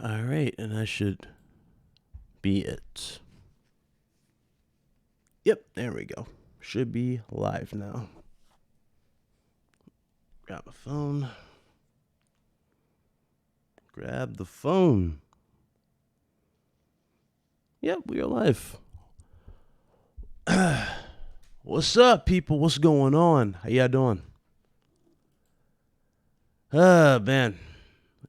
All right, and that should be it. Yep, there we go. Should be live now. Grab my phone. Grab the phone. Yep, we are live. What's up, people? What's going on? How y'all doing? Man.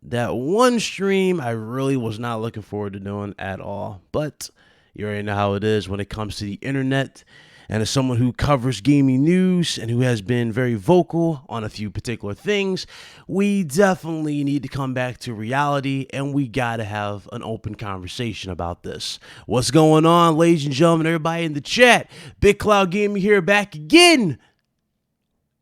That one stream I really was not looking forward to doing at all. But you already know how it is when it comes to the internet. And as someone who covers gaming news and who has been very vocal on a few particular things, we definitely need to come back to reality, and we got to have an open conversation about this. What's going on, ladies and gentlemen, everybody in the chat? Big Cloud Gaming here, back again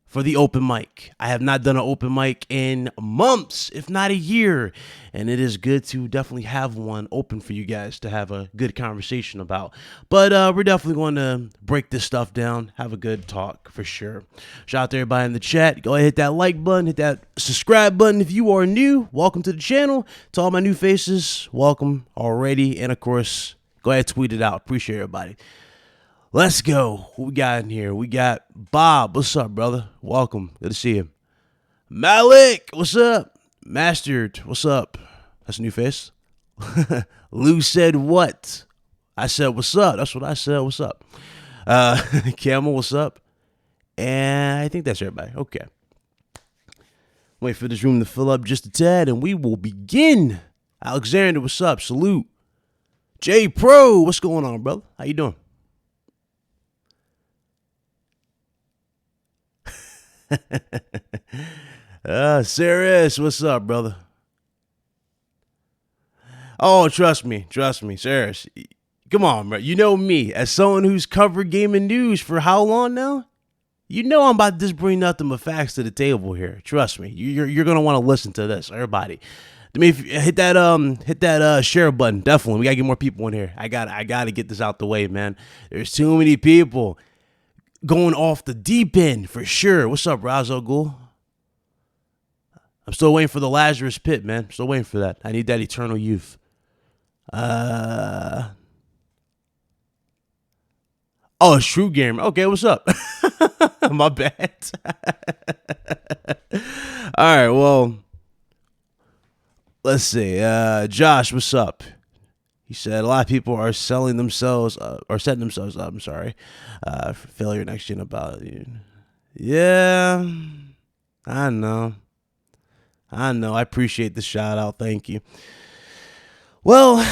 for the open mic. I have not done an open mic in months, if not a year, and it is good to definitely have one open for you guys to have a good conversation about. But we're definitely going to break this stuff down, have a good talk for sure. Shout out to everybody in the chat. Go ahead, hit that like button, hit that subscribe button if you are new. Welcome to the channel. To all my new faces, welcome already, and of course, go ahead, tweet it out. Appreciate everybody. Let's go. Who we got in here? We got Bob. What's up, brother? Welcome. Good to see you. Malik. What's up? Mastered. What's up? That's a new face. Lou said what? I said what's up. That's what I said. What's up? Camel, what's up? And I think that's everybody. Okay. Wait for this room to fill up just a tad, and we will begin. Alexander, what's up? Salute. J Pro, what's going on, brother? How you doing? Seies, what's up, brother? Oh, trust me, Seies. Come on, bro. You know me, as someone who's covered gaming news for how long now? You know I'm about to just bring nothing but facts to the table here. Trust me, you're gonna want to listen to this, everybody. I mean, if you hit that share button, definitely. We gotta get more people in here. I gotta get this out the way, man. There's too many people going off the deep end for sure. What's up, Razo Ghoul? I'm still waiting for the Lazarus Pit, man. Still waiting for that. I need that eternal youth. Oh, Shrew Gamer. Okay, what's up? My bad. All right, well, let's see. Josh, what's up? He said a lot of people are selling themselves or setting themselves up. I'm sorry, for failure next gen about you. Yeah, I know. I appreciate the shout out. Thank you. Well,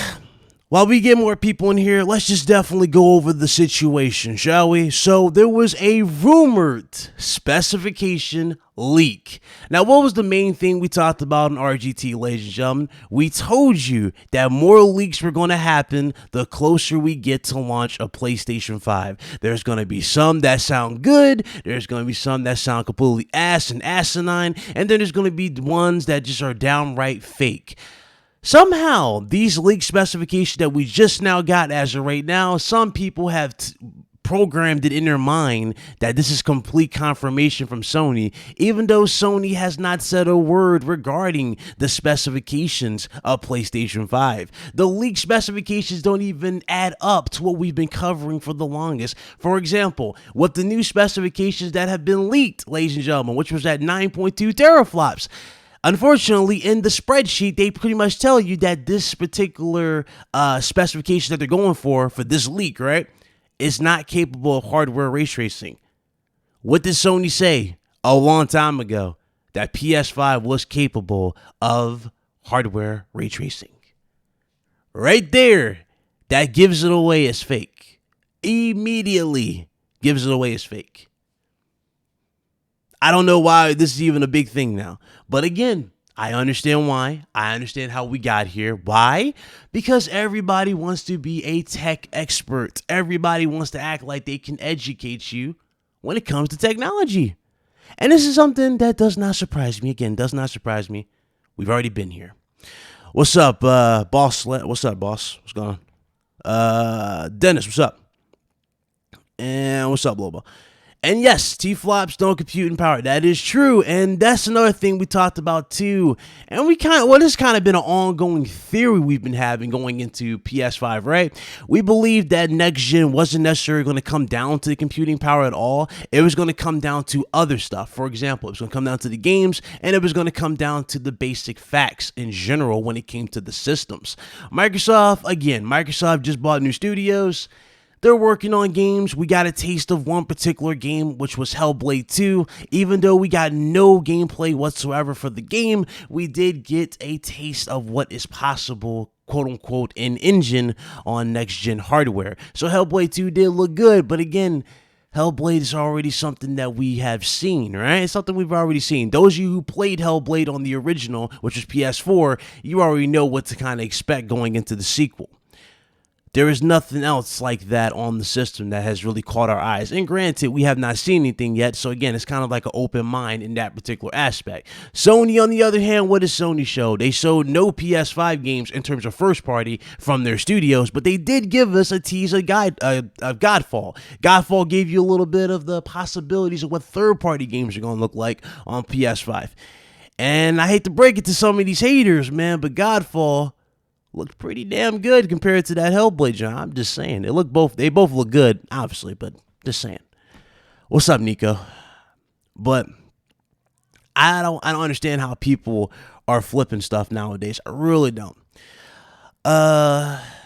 while we get more people in here, let's just definitely go over the situation, shall we? So there was a rumored specification leak. Now, what was the main thing we talked about in RGT, ladies and gentlemen? We told you that more leaks were going to happen the closer we get to launch a PlayStation 5. There's going to be some that sound good, there's going to be some that sound completely ass and asinine, and then there's going to be ones that just are downright fake. Somehow, these leak specifications that we just now got as of right now, some people have programmed it in their mind that this is complete confirmation from Sony, even though Sony has not said a word regarding the specifications of PlayStation 5. The leak specifications don't even add up to what we've been covering for the longest. For example, with the new specifications that have been leaked, ladies and gentlemen, which was at 9.2 teraflops. Unfortunately, in the spreadsheet, they pretty much tell you that this particular specification that they're going for this leak, right, is not capable of hardware ray tracing. What did Sony say a long time ago? That PS5 was capable of hardware ray tracing. Right there, that gives it away as fake. Immediately gives it away as fake. I don't know why this is even a big thing now. But again, I understand why. I understand how we got here. Why? Because everybody wants to be a tech expert. Everybody wants to act like they can educate you when it comes to technology. And this is something that does not surprise me. Again, does not surprise me. We've already been here. What's up, boss? What's up, boss? What's going on? Dennis, what's up? And what's up, Lobo? And yes, Tflops don't compute in power. That is true. And that's another thing we talked about too. And we this kind of been an ongoing theory we've been having going into PS5, right? We believed that next gen wasn't necessarily going to come down to the computing power at all. It was going to come down to other stuff. For example, it was going to come down to the games, and it was going to come down to the basic facts in general when it came to the systems. Microsoft just bought new studios. They're working on games. We got a taste of one particular game, which was Hellblade 2. Even though we got no gameplay whatsoever for the game, we did get a taste of what is possible, quote unquote, in engine on next gen hardware. So Hellblade 2 did look good, but again, Hellblade is already something that we have seen, right? It's something we've already seen. Those of you who played Hellblade on the original, which was PS4, you already know what to kind of expect going into the sequel. There is nothing else like that on the system that has really caught our eyes. And granted, we have not seen anything yet. So again, it's kind of like an open mind in that particular aspect. Sony, on the other hand, what does Sony show? They showed no PS5 games in terms of first party from their studios, but they did give us a teaser guide of Godfall. Godfall gave you a little bit of the possibilities of what third party games are going to look like on PS5. And I hate to break it to some of these haters, man, but Godfall looked pretty damn good compared to that Hellblade, John. I'm just saying. They both look good, obviously, but just saying. What's up, Nico? But I don't understand how people are flipping stuff nowadays. I really don't.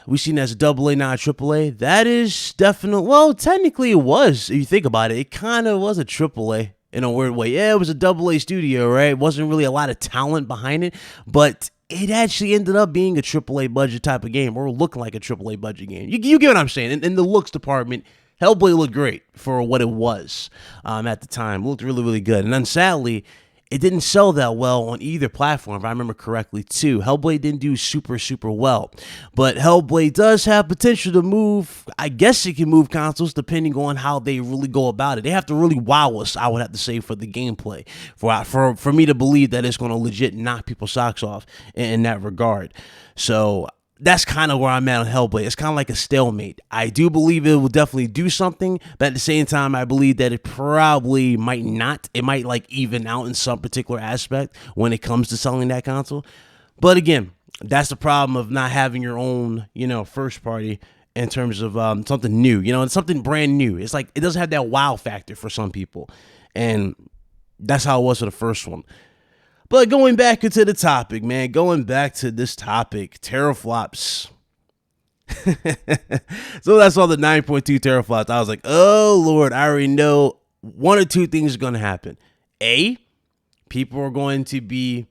We seen it as a AA, not a AAA. That is definitely, well, technically it was. If you think about it, it kind of was a AAA in a weird way. Yeah, it was a AA studio, right? It wasn't really a lot of talent behind it, but it actually ended up being a AAA budget type of game, or looking like a AAA budget game. You get what I'm saying? In the looks department, Hellblade looked great for what it was at the time. It looked really, really good. And then sadly, it didn't sell that well on either platform, if I remember correctly, too. Hellblade didn't do super, super well. But Hellblade does have potential to move. I guess it can move consoles depending on how they really go about it. They have to really wow us, I would have to say, for the gameplay. For me to believe that it's going to legit knock people's socks off in that regard. So that's kind of where I'm at on Hellblade. It's kind of like a stalemate. I do believe it will definitely do something, but at the same time, I believe that it probably might not. It might like even out in some particular aspect when it comes to selling that console. But again, that's the problem of not having your own, first party in terms of something new. It's something brand new. It's like it doesn't have that wow factor for some people, and that's how it was for the first one. But going back into the topic, man, going back to this topic, teraflops. So that's all the 9.2 teraflops. I was like, oh, Lord, I already know one or two things are going to happen. A, people are going to be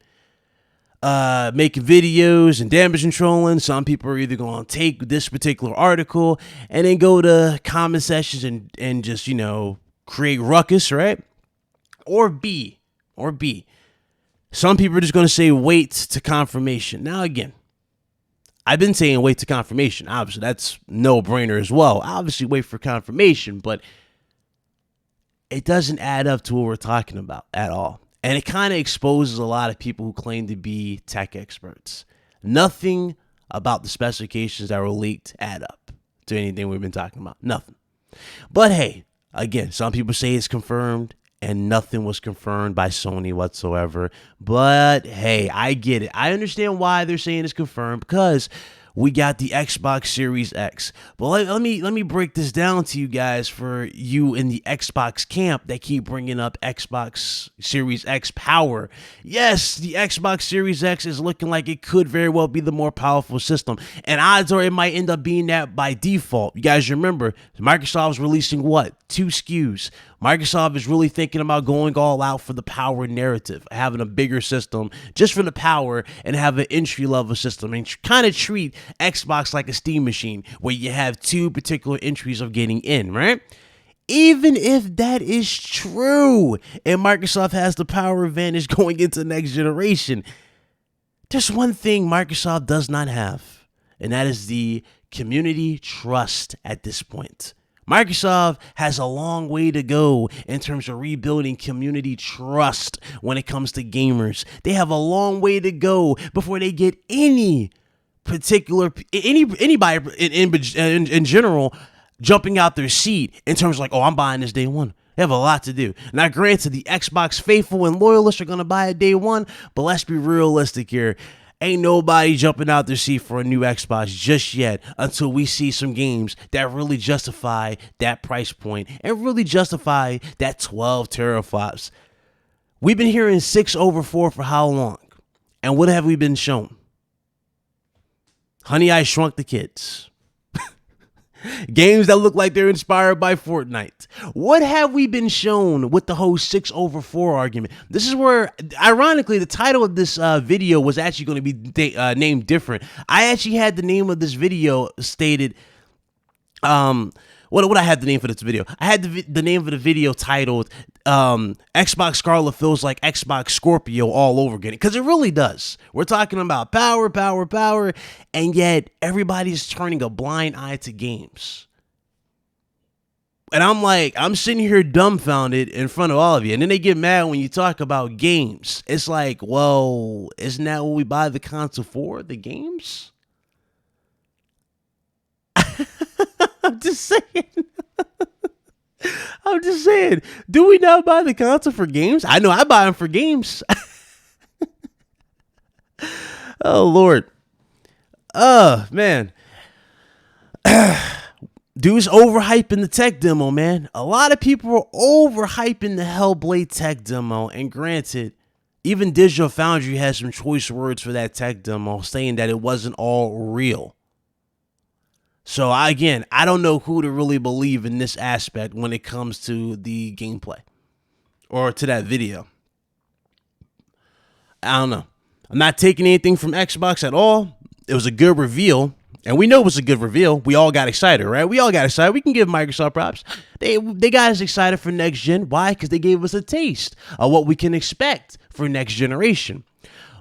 making videos and damage controlling. Some people are either going to take this particular article and then go to comment sections and just, create ruckus, right? Or B, some people are just going to say wait to confirmation. Now, again, I've been saying wait to confirmation. Obviously, that's no-brainer as well. Obviously, wait for confirmation, but it doesn't add up to what we're talking about at all. And it kind of exposes a lot of people who claim to be tech experts. Nothing about the specifications that were leaked add up to anything we've been talking about. Nothing. But hey, again, some people say it's confirmed, and nothing was confirmed by Sony whatsoever. But hey, I get it. I understand why they're saying it's confirmed, because we got the Xbox Series X. But let me break this down to you guys, for you in the Xbox camp that keep bringing up Xbox Series X power. Yes, the Xbox Series X is looking like it could very well be the more powerful system, and odds are it might end up being that by default. You guys remember, Microsoft's releasing what? 2 SKUs. Microsoft is really thinking about going all out for the power narrative, having a bigger system just for the power, and have an entry-level system, and kind of treat Xbox like a Steam machine where you have 2 particular entries of getting in, right? Even if that is true and Microsoft has the power advantage going into the next generation, there's one thing Microsoft does not have, and that is the community trust at this point. Microsoft has a long way to go in terms of rebuilding community trust when it comes to gamers. They have a long way to go before they get anybody in general jumping out their seat in terms of like, oh, I'm buying this day one. They have a lot to do. Now, granted, the Xbox faithful and loyalists are going to buy it day one, but let's be realistic here. Ain't nobody jumping out their seat for a new Xbox just yet until we see some games that really justify that price point and really justify that 12 teraflops. We've been hearing 6 over 4 for how long? And what have we been shown? Honey, I Shrunk the Kids. Games that look like they're inspired by Fortnite. What have we been shown with the whole 6 over 4 argument? This is where, ironically, the title of this video was actually going to be named different. I actually had the name of this video stated, what I had the name for this video? I had the name of the video titled, Xbox Scarlet feels like Xbox Scorpio all over again. Because it really does. We're talking about power, and yet everybody's turning a blind eye to games. And I'm sitting here dumbfounded in front of all of you. And then they get mad when you talk about games. It's like, well, isn't that what we buy the console for? The games? I'm just saying. Do we not buy the console for games? I know I buy them for games. Oh, Lord. Man. Dude's overhyping the tech demo, man. A lot of people are overhyping the Hellblade tech demo. And granted, even Digital Foundry has some choice words for that tech demo, saying that it wasn't all real. So, again, I don't know who to really believe in this aspect when it comes to the gameplay or to that video. I don't know. I'm not taking anything from Xbox at all. It was a good reveal, and we know it was a good reveal. We all got excited, right? We all got excited. We can give Microsoft props. They got us excited for next gen. Why? Because they gave us a taste of what we can expect for next generation.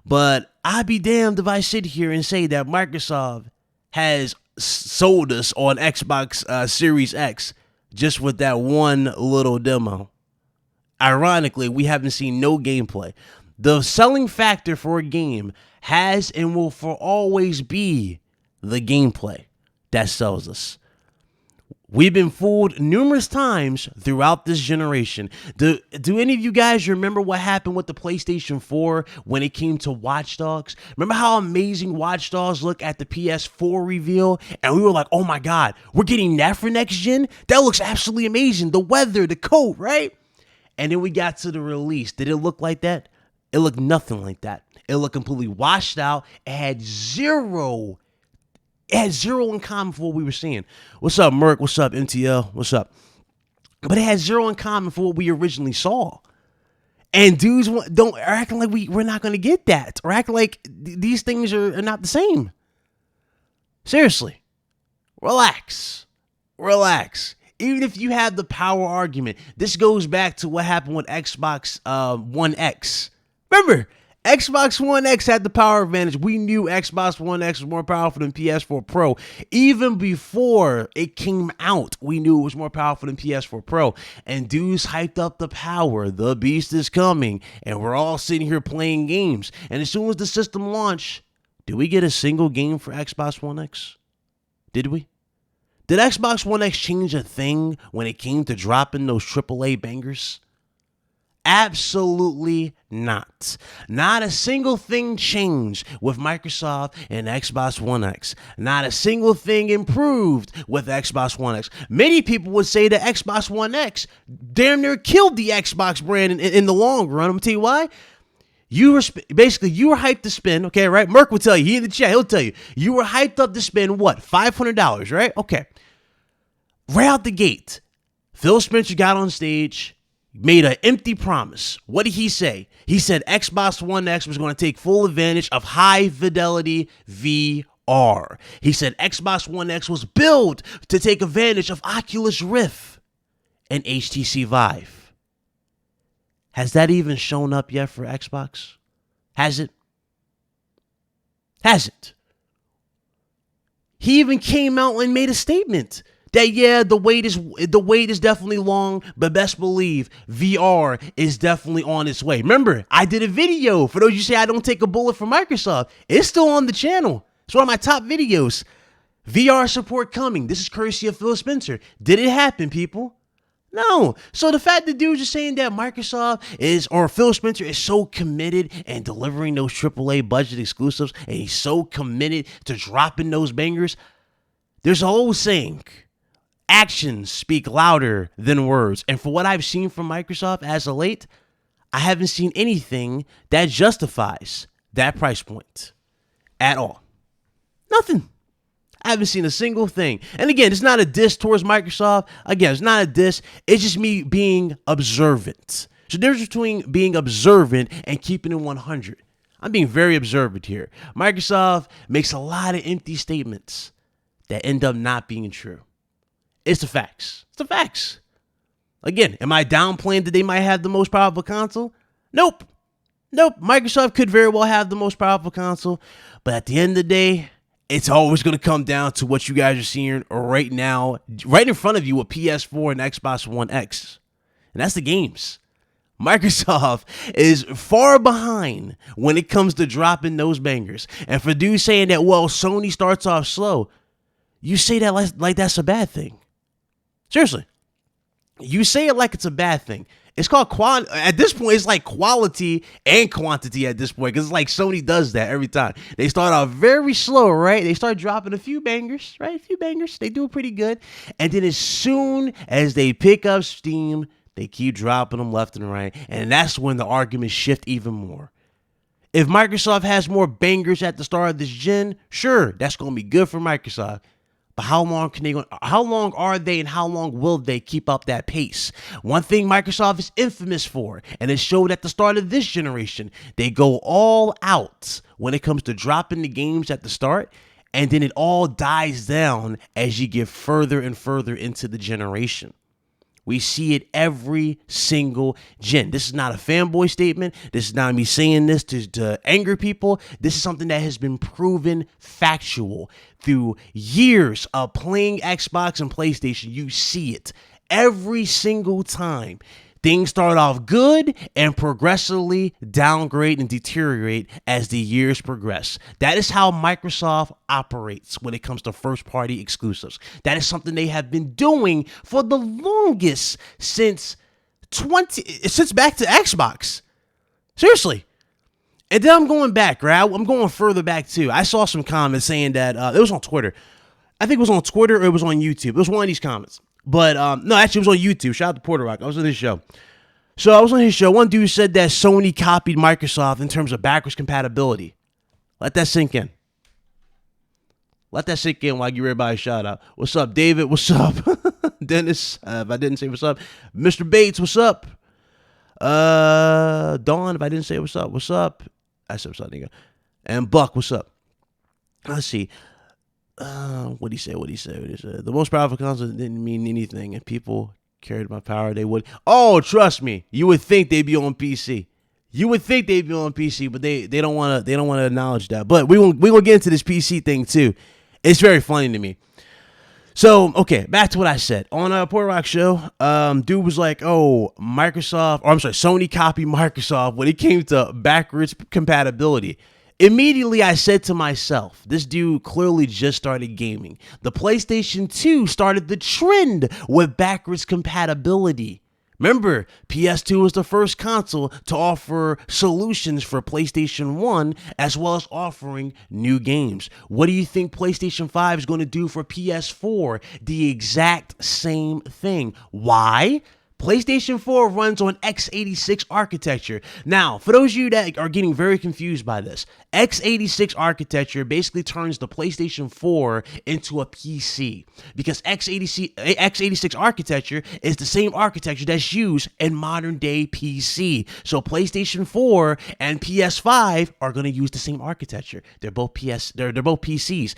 But I'd be damned if I sit here and say that Microsoft has sold us on Xbox Series X just with that one little demo. Ironically, we haven't seen no gameplay. The selling factor for a game has and will for always be the gameplay that sells us. We've been fooled numerous times throughout this generation. Do any of you guys remember what happened with the PlayStation 4 when it came to Watch Dogs? Remember how amazing Watch Dogs looked at the PS4 reveal? And we were like, oh my God, we're getting that for next gen? That looks absolutely amazing. The weather, the coat, right? And then we got to the release. Did it look like that? It looked nothing like that. It looked completely washed out. It had zero in common for what we were seeing. What's up, Merc? What's up, MTL? What's up? But it had zero in common for what we originally saw. And dudes don't acting like we're not going to get that. Or acting like these things are not the same. Seriously. Relax. Even if you have the power argument, this goes back to what happened with Xbox One X. Remember, Xbox One X had the power advantage. We knew Xbox One X was more powerful than PS4 Pro. Even before it came out, we knew it was more powerful than PS4 Pro. And dudes hyped up the power. The beast is coming. And we're all sitting here playing games. And as soon as the system launched, did we get a single game for Xbox One X? Did we? Did Xbox One X change a thing when it came to dropping those AAA bangers? Absolutely not. Not a single thing changed with Microsoft and Xbox One X. Not a single thing improved with Xbox One X. Many people would say that Xbox One X damn near killed the Xbox brand in the long run. I'm going to tell you why. You were hyped to spend, okay, right? Merc will tell you. He in the chat, he'll tell you. You were hyped up to spend what? $500, right? Okay. Right out the gate, Phil Spencer got on stage, made an empty promise. What did he say? He said Xbox One X was going to take full advantage of high fidelity VR. He said Xbox One X was built to take advantage of Oculus Rift and HTC Vive. Has that even shown up yet for Xbox? Has it? Hasn't. He even came out and made a statement that, yeah, the wait is definitely long, but best believe VR is definitely on its way. Remember, I did a video. For those you say I don't take a bullet from Microsoft, it's still on the channel. It's one of my top videos. VR support coming. This is courtesy of Phil Spencer. Did it happen, people? No. So the fact that dudes are saying that Microsoft is, or Phil Spencer is so committed and delivering those AAA budget exclusives, and he's so committed to dropping those bangers, there's a whole saying, actions speak louder than words. And for what I've seen from Microsoft as of late, I haven't seen anything that justifies that price point at all. Nothing. I haven't seen a single thing. And again, it's not a diss towards Microsoft. Again, it's not a diss. It's just me being observant. So there's between being observant and keeping it 100. I'm being very observant here. Microsoft makes a lot of empty statements that end up not being true. It's the facts. It's the facts. Again, am I downplaying that they might have the most powerful console? Nope. Microsoft could very well have the most powerful console. But at the end of the day, it's always going to come down to what you guys are seeing right now, right in front of you with PS4 and Xbox One X. And that's the games. Microsoft is far behind when it comes to dropping those bangers. And for dudes saying that, well, Sony starts off slow, you say that like that's a bad thing. Seriously. You say it like it's a bad thing. It's called quality. At this point, it's like quality and quantity at this point, because it's like Sony does that every time. They start off very slow, right? They start dropping a few bangers, right? A few bangers. They do it pretty good. And then as soon as they pick up steam, they keep dropping them left and right. And that's when the arguments shift even more. If Microsoft has more bangers at the start of this gen, sure, that's going to be good for Microsoft. But how long are they and how long will they keep up that pace? One thing Microsoft is infamous for, and it showed at the start of this generation, they go all out when it comes to dropping the games at the start, and then it all dies down as you get further and further into the generation. We see it every single gen. This is not a fanboy statement. This is not me saying this to anger people. This is something that has been proven factual through years of playing Xbox and PlayStation. You see it every single time. Things start off good and progressively downgrade and deteriorate as the years progress. That is how Microsoft operates when it comes to first-party exclusives. That is something they have been doing for the longest since back to Xbox. Seriously. And then I'm going back, right? I'm going further back too. I saw some comments saying that it was on Twitter. I think it was on Twitter or it was on YouTube. It was one of these comments. But, no, actually, it was on YouTube. Shout out to Porter Rock. I was on his show. So I was on his show. One dude said that Sony copied Microsoft in terms of backwards compatibility. Let that sink in. Let that sink in while I give everybody a shout out. What's up, David? What's up? Dennis, if I didn't say what's up. Mr. Bates, what's up? Dawn, if I didn't say what's up. What's up? I said what's up, nigga. And Buck, what's up? Let's see. What'd he say? The most powerful console didn't mean anything. If people cared about power, they would. Oh, trust me. You would think they'd be on PC. But they don't want to acknowledge that. But we gonna get into this PC thing too. It's very funny to me. So, okay, back to what I said. On a Port Rock show, dude was like, oh, Sony copied Microsoft when it came to backwards compatibility. Immediately, I said to myself, this dude clearly just started gaming. The PlayStation 2 started the trend with backwards compatibility. Remember, PS2 was the first console to offer solutions for PlayStation 1, as well as offering new games. What do you think PlayStation 5 is going to do for PS4? The exact same thing. Why? PlayStation 4 runs on x86 architecture. Now, for those of you that are getting very confused by this, x86 architecture basically turns the PlayStation 4 into a PC, because x86 architecture is the same architecture that's used in modern day PC. So PlayStation 4 and PS5 are going to use the same architecture. They're both PCs.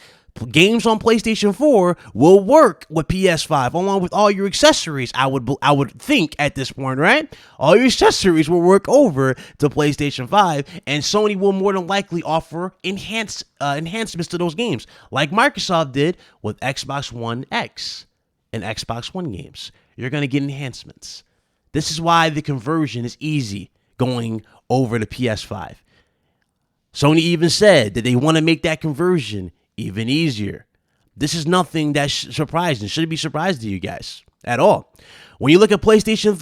Games on PlayStation 4 will work with PS5 along with all your accessories. I would think at this point, right? All your accessories will work over to PlayStation 5, and Sony will more than likely offer enhancements to those games, like Microsoft did with Xbox One X and Xbox One games. You're going to get enhancements. This is why the conversion is easy going over to PS5. Sony even said that they want to make that conversion even easier. This is nothing that's surprising. Shouldn't be surprised to you guys. at all. When you look at PlayStation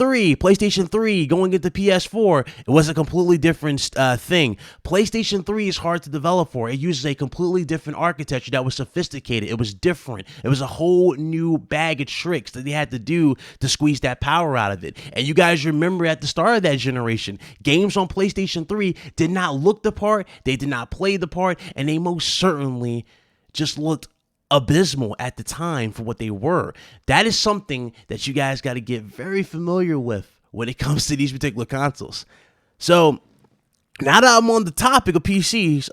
3 going into PS4, it was a completely different thing. PlayStation 3 is hard to develop for. It uses a completely different architecture that was sophisticated. It was different. It was a whole new bag of tricks that they had to do to squeeze that power out of it. And you guys remember at the start of that generation, games on PlayStation 3 did not look the part, they did not play the part, and they most certainly just looked abysmal at the time for what they were. That is something that you guys got to get very familiar with when it comes to these particular consoles. So now that I'm on the topic of PCs,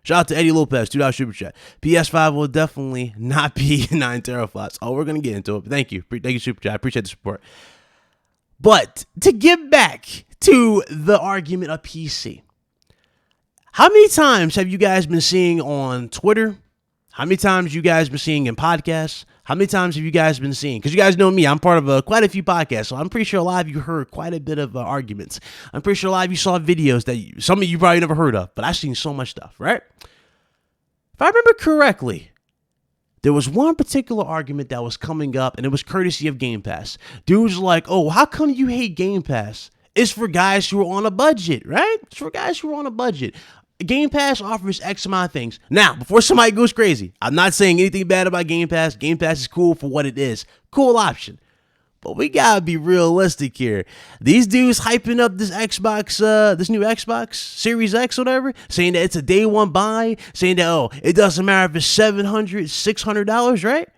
shout out to Eddie Lopez, $2 super chat. PS5 will definitely not be 9 teraflops. Oh, we're gonna get into it. But thank you super chat. I appreciate the support. But to get back to the argument of PC, how many times have you guys been seeing on Twitter? How many times you guys been seeing in podcasts? How many times have you guys been seeing? Because you guys know me, I'm part of quite a few podcasts, so I'm pretty sure a lot of you heard quite a bit of arguments. I'm pretty sure a lot of you saw videos that some of you probably never heard of, but I've seen so much stuff, right? If I remember correctly, there was one particular argument that was coming up, and it was courtesy of Game Pass. Dudes like, oh, how come you hate Game Pass? It's for guys who are on a budget, right? It's for guys who are on a budget. Game Pass offers X amount of things. Now, before somebody goes crazy, I'm not saying anything bad about Game Pass. Game Pass is cool for what it is. Cool option. But we gotta be realistic here. These dudes hyping up this Xbox, this new Xbox Series X or whatever, saying that it's a day one buy, saying that, oh, it doesn't matter if it's $700, $600, right?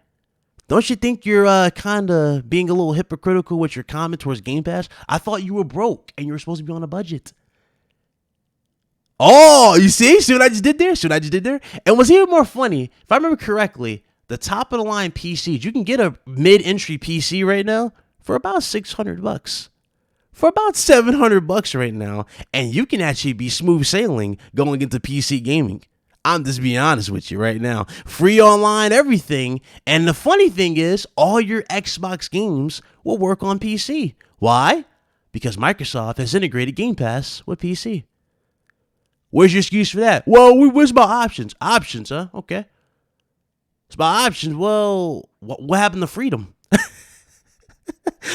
Don't you think you're kind of being a little hypocritical with your comment towards Game Pass? I thought you were broke and you were supposed to be on a budget. Oh, you see what I just did there? And what's even more funny, if I remember correctly, the top of the line PCs, you can get a mid-entry PC right now for about $600. For about $700 right now, and you can actually be smooth sailing going into PC gaming. I'm just being honest with you right now. Free online, everything. And the funny thing is, all your Xbox games will work on PC. Why? Because Microsoft has integrated Game Pass with PC. Where's your excuse for that? Well, where's about options? Options, huh? Okay. It's about options. Well, what happened to freedom?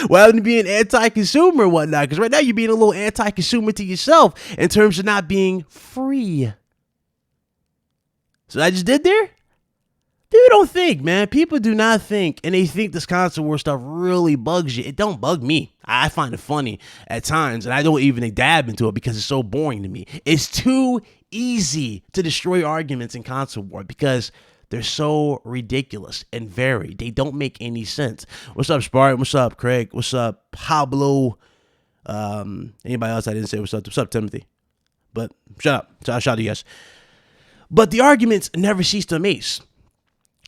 What happened to being anti-consumer and whatnot? Because right now you're being a little anti-consumer to yourself in terms of not being free. So I just did there? Dude, don't think, man. People do not think, and they think this console war stuff really bugs you. It don't bug me. I find it funny at times, and I don't even dab into it because it's so boring to me. It's too easy to destroy arguments in console war because they're so ridiculous and varied. They don't make any sense. What's up, Spartan? What's up, Craig? What's up, Pablo? Anybody else I didn't say what's up? What's up, Timothy? But shut up. Shout out to you guys. But the arguments never cease to amaze.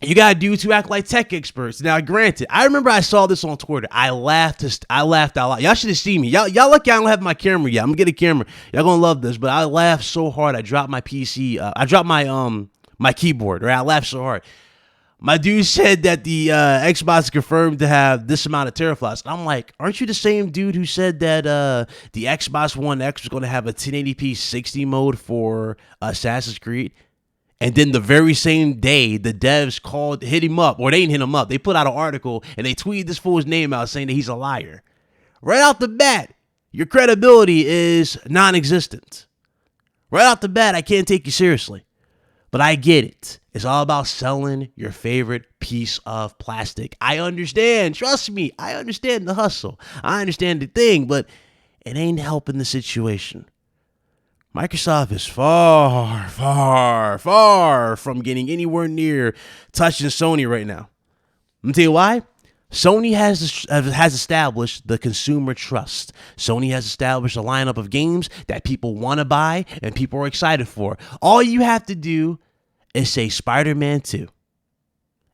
You got dudes who act like tech experts. Now, granted, I remember I saw this on Twitter. I laughed out loud. Y'all should have seen me. Y'all lucky I don't have my camera yet. I'm gonna get a camera. Y'all gonna love this. But I laughed so hard. I dropped my PC. I dropped my keyboard. Right? I laughed so hard. My dude said that the Xbox is confirmed to have this amount of teraflops. And I'm like, aren't you the same dude who said that the Xbox One X was going to have a 1080p 60 mode for Assassin's Creed? And then the very same day, the devs hit him up, or they didn't hit him up. They put out an article and they tweeted this fool's name out saying that he's a liar. Right out the bat, your credibility is non-existent. Right out the bat, I can't take you seriously. But I get it. It's all about selling your favorite piece of plastic. I understand. Trust me. I understand the hustle. I understand the thing, but it ain't helping the situation. Microsoft is far, far, far from getting anywhere near touching Sony right now. Let me tell you why. Sony has established the consumer trust. Sony has established a lineup of games that people want to buy and people are excited for. All you have to do is say Spider-Man 2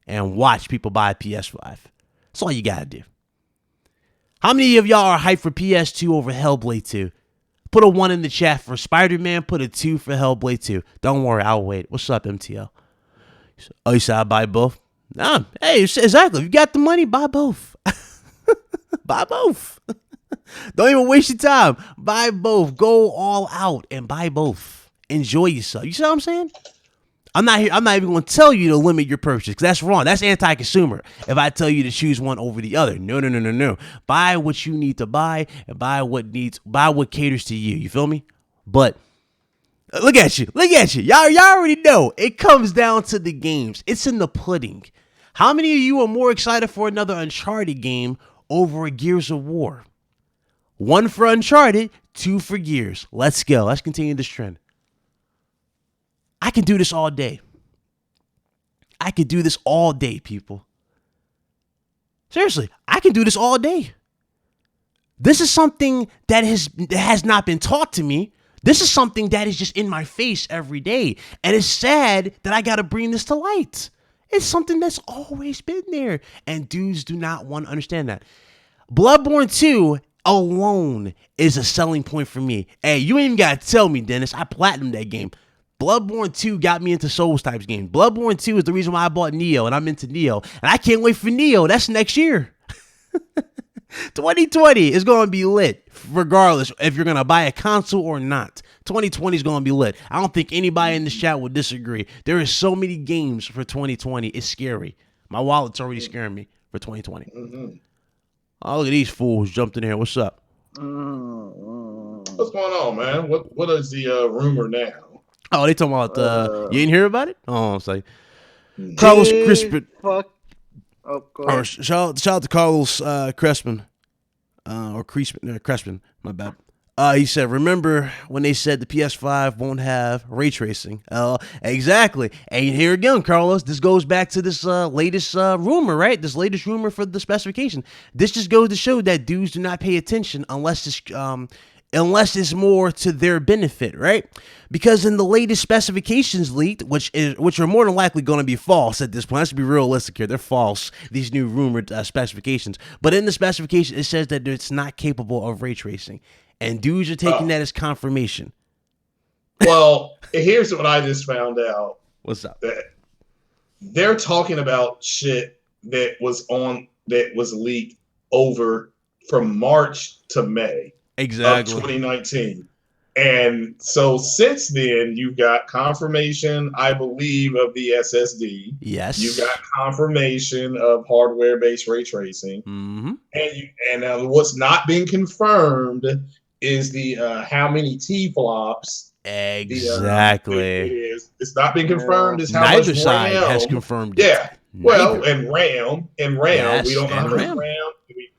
and watch people buy PS5. That's all you got to do. How many of y'all are hyped for PS2 over Hellblade 2? Put a 1 in the chat for Spider-Man. Put a 2 for Hellblade 2. Don't worry, I'll wait. What's up, MTL? Oh, you said I buy both? Nah, hey, exactly. If you got the money, buy both. Buy both. Don't even waste your time. Buy both. Go all out and buy both. Enjoy yourself. You see what I'm saying? I'm not even going to tell you to limit your purchase because that's wrong. That's anti-consumer. If I tell you to choose one over the other, no. Buy what you need to buy and buy what caters to you. You feel me? But look at you. Y'all already know it comes down to the games. It's in the pudding. How many of you are more excited for another Uncharted game over a Gears of War? 1 for Uncharted, 2 for Gears. Let's go. Let's continue this trend. I can do this all day. People. Seriously, I can do this all day. This is something that has not been taught to me. This is something that is just in my face every day. And it's sad that I got to bring this to light. It's something that's always been there. And dudes do not want to understand that. Bloodborne 2 alone is a selling point for me. Hey, you ain't even got to tell me, Dennis. I platinumed that game. Bloodborne 2 got me into Souls types games. Bloodborne 2 is the reason why I bought Neo, and I'm into Neo. And I can't wait for Neo. That's next year. 2020 is going to be lit, regardless if you're going to buy a console or not. 2020 is going to be lit. I don't think anybody in this chat would disagree. There is so many games for 2020. It's scary. My wallet's already scaring me for 2020. Mm-hmm. Oh, look at these fools jumped in here. What's up? What's going on, man? What is the rumor now? Oh, they talking about you didn't hear about it? Oh, it's like Carlos Crispin. Fuck. Oh, go ahead. Or shout out to Carlos Crespin. Or Crespin, my bad. He said, remember when they said the PS5 won't have ray tracing? Exactly. And here again, Carlos, this goes back to this latest rumor, right? This latest rumor for the specification. This just goes to show that dudes do not pay attention unless it's more to their benefit, right? Because in the latest specifications leaked, which are more than likely going to be false at this point. Let's be realistic here. They're false, these new rumored specifications. But in the specification, it says that it's not capable of ray tracing. And dudes are taking that as confirmation. Well, here's what I just found out. What's up? That they're talking about shit that was leaked over from March to May. Exactly. Of 2019. And so since then, you've got confirmation, I believe, of the SSD. Yes. You've got confirmation of hardware-based ray tracing. Mm-hmm. And what's not being confirmed is the how many Tflops. Exactly. It's not been confirmed. Is how neither much side RAM. has confirmed Yeah. it. Well, and RAM, yes, we don't know how much RAM.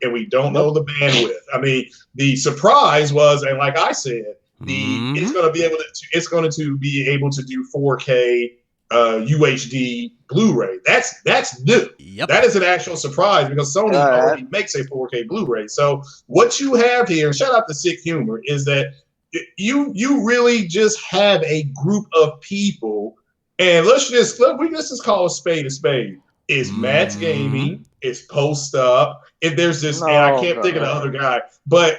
and we don't know the bandwidth. I mean, the surprise was, and like I said, it's going to be able to do 4K UHD Blu-ray. That's new. Yep. That is an actual surprise because Sony already makes a 4K Blu-ray. So what you have here, and shout out to Sick Humor, is that you really just have a group of people, and let's just call a spade a spade. It's Matt's Gaming, it's Post Up, and there's this, and I can't think of the other guy,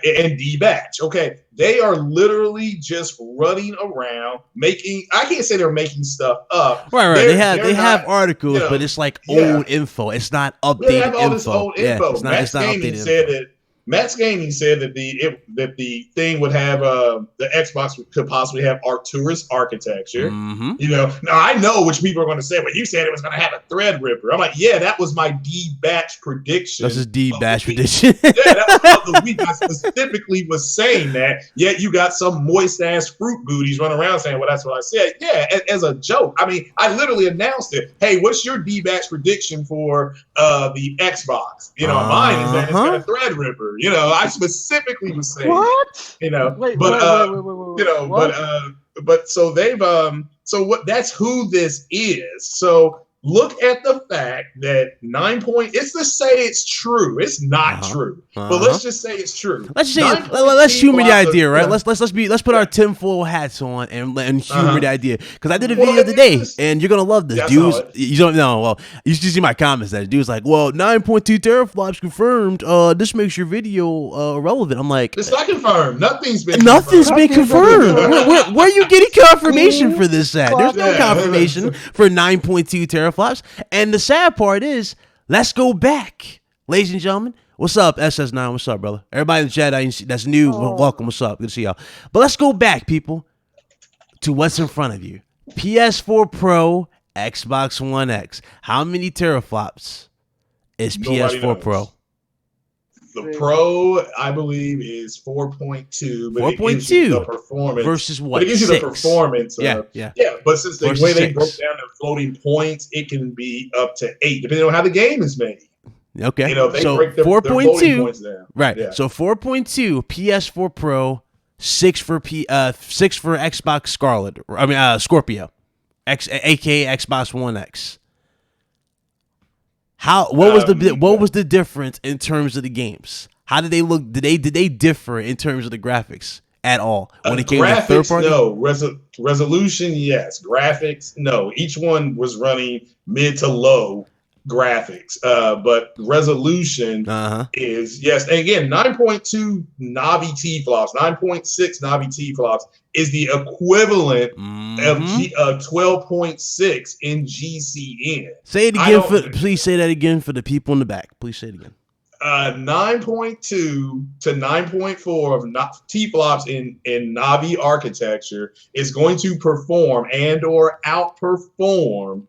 and D-Batch. Okay, they are literally just running around making. I can't say they're making stuff up. Right. They have articles, but it's like old info. It's not updated they have all info. This old info. It's not updated info. Matt's Gaming said that the thing would have the Xbox could possibly have Arcturus architecture. Mm-hmm. You know, now I know which people are going to say, but you said it was going to have a Threadripper. I'm like, yeah, that was my D-Batch prediction. That's his D-Batch prediction. Yeah, that was of the week. I specifically was saying that. Yet you got some moist ass fruit booties running around saying, well, that's what I said. Yeah, as a joke. I mean, I literally announced it. Hey, what's your D-Batch prediction for the Xbox? You know, mine is that it's got a Threadripper. You know, I specifically was saying what? You know, wait, you know, what? but so they've so what? That's who this is. So look at the fact that 9 point. Let's just say it's true. It's not true, but let's just say it's true. Let's humor the idea, right? Let's put our tinfoil hats on and humor the idea, because I did a video today, and you're gonna love this, dudes. You don't know. Well, you should see my comments. That dude's like, "Well, 9.2 teraflops confirmed. This makes your video irrelevant." I'm like, it's not confirmed. Nothing's been confirmed. Where are you getting confirmation for this at? There's no confirmation for 9.2 teraflops. And the sad part is, let's go back, ladies and gentlemen. What's up, SS9? What's up, brother? Everybody in the chat that's new, welcome. What's up? Good to see y'all. But let's go back, people, to what's in front of you. PS4 Pro, Xbox One X. How many teraflops is Nobody PS4 knows. Pro? The Pro, I believe, is 4.2, but it gives 4.2 you the performance versus what? But it gives you 6? the performance. Yeah. But since the Versus way they 6. broke down the floating points, it can be up to 8, depending on how the game is made. Okay. They so break their floating points down. Right. Yeah. So 4.2 PS4 Pro, 6 for 6 for Xbox Scarlet. I mean Scorpio, aka Xbox One X. What was the difference in terms of the games? How did they look? Did they differ in terms of the graphics at all when it came to third party? No. Resolution, yes. Graphics, no. Each one was running mid to low graphics, but resolution is yes. And again, 9.2 Navi Tflops, 9.6 Navi Tflops is the equivalent of 12.6 in GCN. Say it again. Please say that again for the people in the back. Please say it again. 9.2 to 9.4 of Tflops in Navi architecture is going to perform and or outperform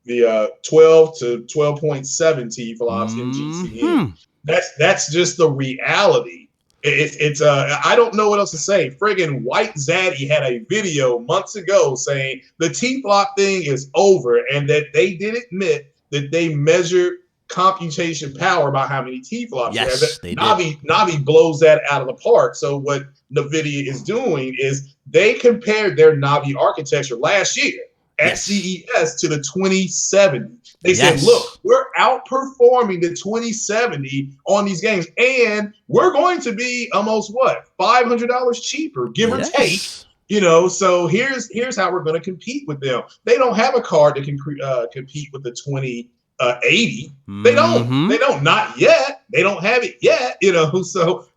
the 12 to 12.7 Tflops in GCN. That's just the reality. It's I don't know what else to say. Friggin' White Zaddy had a video months ago saying the Tflop thing is over, and that they did admit that they measured computation power by how many Tflops. Yes, they did. Navi blows that out of the park. So what NVIDIA is doing is they compared their Navi architecture last year at CES to the 2070. They said, look, we're outperforming the 2070 on these games, and we're going to be almost $500 cheaper, give or take. So here's how we're going to compete with them. They don't have a card that can compete with the 2080. They don't, not yet. They don't have it yet,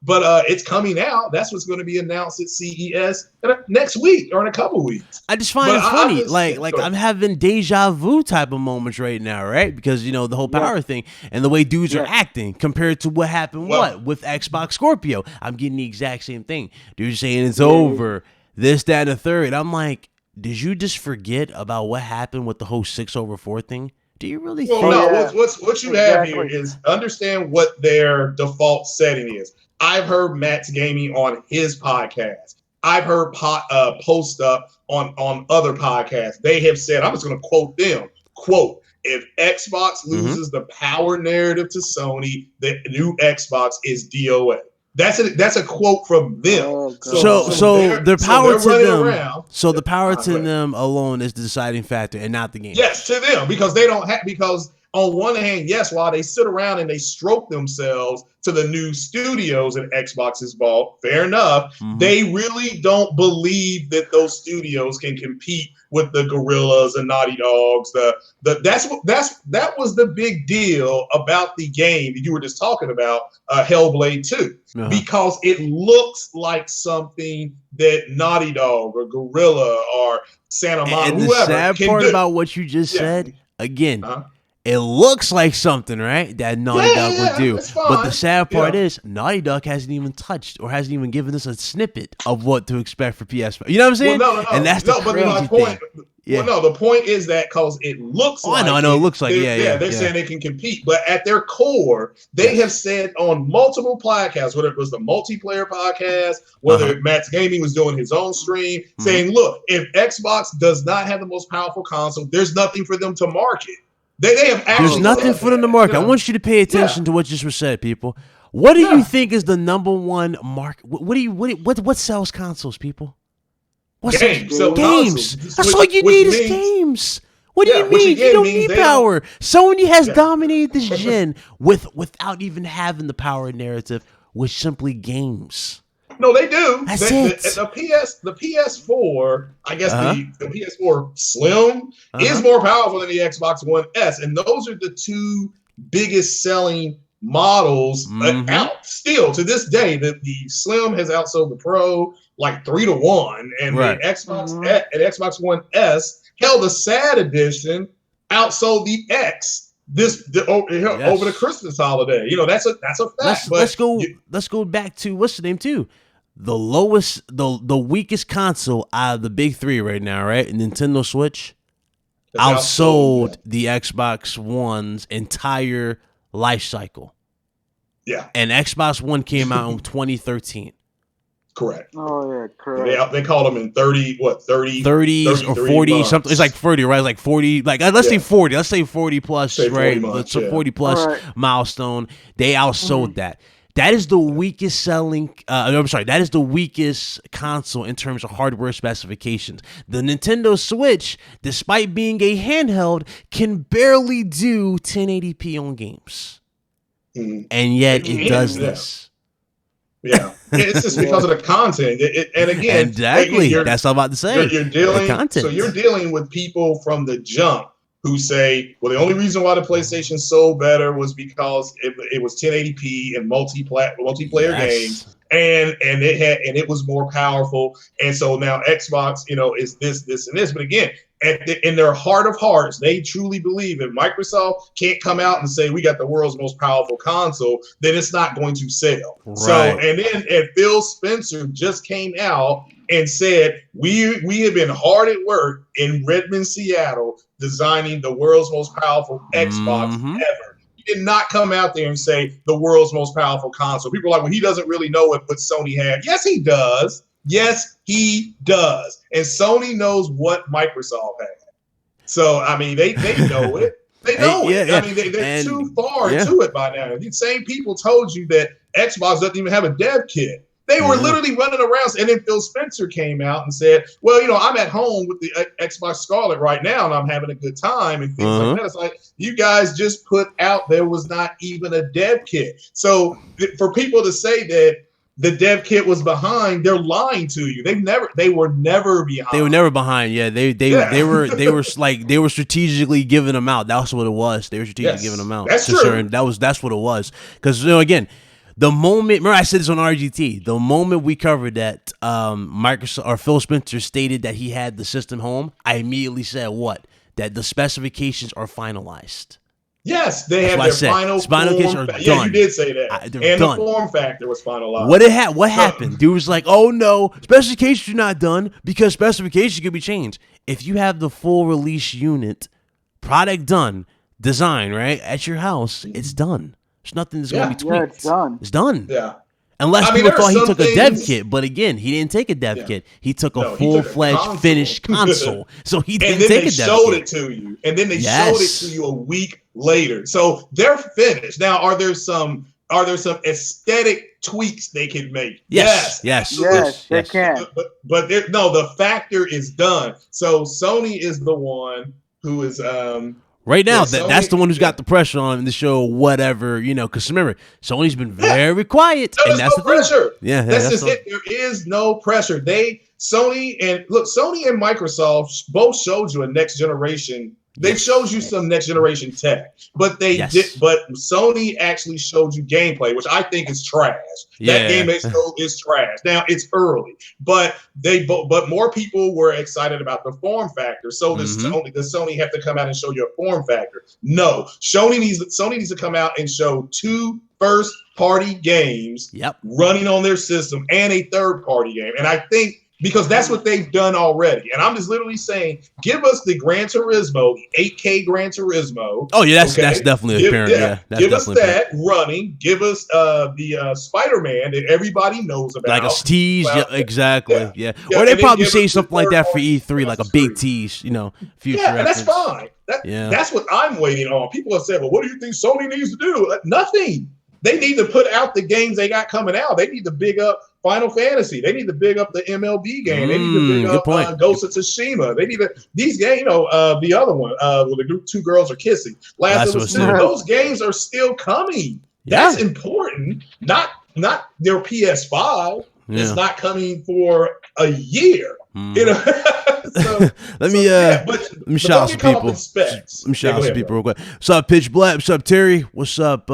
but it's coming out. That's what's going to be announced at CES next week or in a couple weeks. I just find it funny. Like I'm having deja vu type of moments right now, right? Because, the whole power thing and the way dudes are acting compared to what happened with Xbox Scorpio. I'm getting the exact same thing. Dudes saying it's over, this, that, and the third. I'm like, did you just forget about what happened with the whole 6/4 thing? Do you really think? No, what you have here is understand what their default setting is. I've heard Matt's Gaming on his podcast. I've heard Post Up on other podcasts. They have said, I'm just going to quote them, quote, if Xbox loses the power narrative to Sony, the new Xbox is DOA. That's a quote from them. So their power to them. So the power to them alone is the deciding factor, and not the game. Yes, to them, because they don't have. Because on one hand, yes, while they sit around and they stroke themselves to the new studios that Xbox has bought, fair enough. They really don't believe that those studios can compete with the Gorillas and Naughty Dogs. That was the big deal about the game that you were just talking about, Hellblade 2, because it looks like something that Naughty Dog or Gorilla or Santa Monica, and the sad part about what you just said, again, it looks like something, right, that Naughty Dog would do. But the sad part is Naughty Dog hasn't even touched or hasn't even given us a snippet of what to expect for PS5. You know what I'm saying? Well, no. And that's the crazy thing. The point is that because it looks like I know it looks like they're saying they can compete, but at their core, they have said on multiple podcasts, whether it was the multiplayer podcast, whether Matt's Gaming was doing his own stream, saying, look, if Xbox does not have the most powerful console, there's nothing for them to market. They have There's nothing for them to market. I want you to pay attention to what just was said, people. What do you think is the number one market? What sells consoles, people? Games. Games. That's all you need is games. What do you mean? You don't need power. Sony has dominated this gen without even having the power narrative with simply games. No, they do. That's it. The PS4, I guess the PS4 Slim is more powerful than the Xbox One S, and those are the two biggest selling models out still to this day. The Slim has outsold the Pro like 3-1, and the Xbox One S, hell, the sad edition outsold the X over the Christmas holiday. That's a fact. Let's go back to what's the name too. the lowest, the weakest console out of the big three right now, right? Nintendo Switch outsold the Xbox One's entire life cycle. Yeah. And Xbox One came out in 2013. Correct. Oh yeah, correct. They called them in 30 30s or 40 months. something. It's like 30, right? Like 40. Like let's say 40. Let's say 40 plus, say 40 right? months, It's a 40 plus milestone. They outsold that. That is the weakest selling. I'm sorry. That is the weakest console in terms of hardware specifications. The Nintendo Switch, despite being a handheld, can barely do 1080p on games, and yet it does this. Yeah, it's just because of the content. And again, exactly. That's what I'm about to say. You're dealing. So you're dealing with people from the jump who say, well, the only reason why the PlayStation sold better was because it was 1080p and multiplayer games, and it was more powerful. And so now Xbox, is this, and this. But again, in their heart of hearts, they truly believe if Microsoft can't come out and say we got the world's most powerful console, then it's not going to sell. Right. So, and Phil Spencer just came out and said we have been hard at work in Redmond, Seattle, designing the world's most powerful Xbox ever. He did not come out there and say the world's most powerful console. People are like, well, he doesn't really know what Sony had. Yes, he does. Yes, he does. And Sony knows what Microsoft had. So, I mean, they know it. They know it. I mean, they're too far to it by now. These same people told you that Xbox doesn't even have a dev kit. They were literally running around. And then Phil Spencer came out and said, well, I'm at home with the Xbox Scarlet right now, and I'm having a good time and things like that. It's like, you guys just put out there was not even a dev kit. So for people to say that the dev kit was behind, they're lying to you. They were never behind. They were never behind. Yeah, they were strategically giving them out. That's what it was. They were strategically giving them out. That's true. That's what it was. Because again, the moment, remember I said this on RGT, the moment we covered that Microsoft or Phil Spencer stated that he had the system home, I immediately said what? That the specifications are finalized. Yes, they have their final form factor. Yeah, you did say that. And the form factor was finalized. What happened? Dude was like, oh no, specifications are not done because specifications can be changed. If you have the full release unit, product done, design, right, at your house, it's done. There's nothing that's going to be tweaked. Yeah, it's done. It's done. Yeah. Unless people thought he took a dev kit, but again, he didn't take a dev kit. He took a full-fledged finished console, so he didn't take a dev kit. And then they showed it to you, and then they showed it to you a week later. So they're finished. Now, are there some aesthetic tweaks they can make? Yes, they can. But the factor is done. So Sony is the one who is right now, that's the one who's got the pressure on the show, whatever, because remember, Sony's been very quiet, and that's the pressure. Thing. Yeah, that's just it. There is no pressure. Sony and Microsoft both showed you a next generation. They showed you some next generation tech, but But Sony actually showed you gameplay, which I think is trash. That game is trash. Now it's early, but more people were excited about the form factor. So does Sony have to come out and show you a form factor? No, Sony needs to come out and show 2 first-party games running on their system and a third-party game. And I think, because that's what they've done already. And I'm just literally saying, give us the Gran Turismo, the 8K Gran Turismo. Oh, yeah, that's definitely apparent. Give us that running. Give us the Spider-Man that everybody knows about. Like a tease, exactly. Yeah. Or they probably say something like that for E3, like a big tease, future reference. That's fine. That's what I'm waiting on. People have said, well, what do you think Sony needs to do? Nothing. They need to put out the games they got coming out. They need to big up Final Fantasy. They need to big up the MLB game. They need to big up Ghost of Tsushima. They need to these games. The other one where the 2 girls are kissing. Last of Us 2. Those games are still coming. That's important. Not their PS5. It's not coming for a year. So, let me shout out some people. Let me shout out some people real quick. What's up, Pitch Black? What's up, Terry? What's up,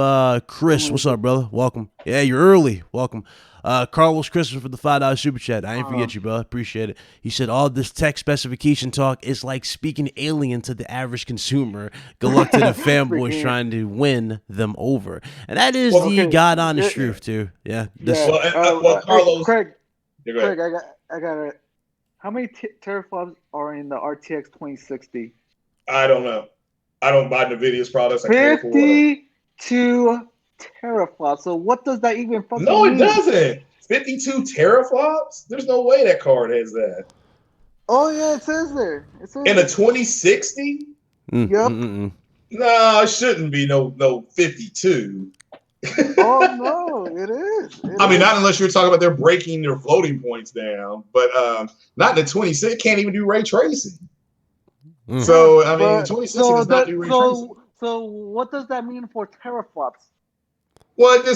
Chris? What's up, brother? Welcome. Yeah, you're early. Welcome. Carlos Christmas for the $5 super chat. I didn't forget you, bro. Appreciate it. He said all this tech specification talk is like speaking alien to the average consumer. Good luck to the fanboys trying to win them over. And that is the God honest truth too. Yeah. Carlos. Craig, I got it. How many teraflops are in the RTX 2060? I don't know. I don't buy NVIDIA's products. 52 teraflops. So what does that even fucking mean? No, it doesn't. 52 teraflops? There's no way that card has that. Oh yeah, it says there. It says in a 2060? Yep. No, it shouldn't be no 52. Oh no, it is. I mean, not unless you're talking about they're breaking their floating points down, but not in the 26. It can't even do ray tracing. So I mean, 2060 does not do ray tracing. So what does that mean for teraflops? Well, I don't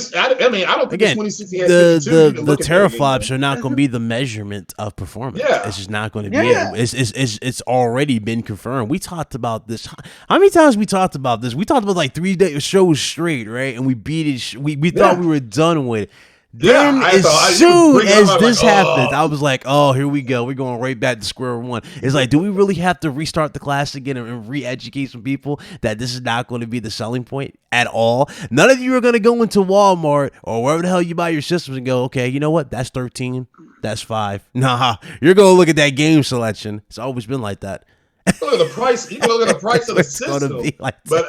think the 2060 has 52. The teraflops are not going to be the measurement of performance. Yeah. It's just not going to be it. It's already been confirmed. We talked about this. How many times we talked about this? We talked about like 3 shows straight, right? And we beat it. We thought we were done with it. Then as soon as this happened, I was like, oh, here we go. We're going right back to square one. It's like, do we really have to restart the class again and re-educate some people that this is not going to be the selling point at all? None of you are going to go into Walmart or wherever the hell you buy your systems and go, okay, you know what? That's 13. That's 5. Nah, you're going to look at that game selection. It's always been like that. Look at the price. You can look at the price of the system. Like but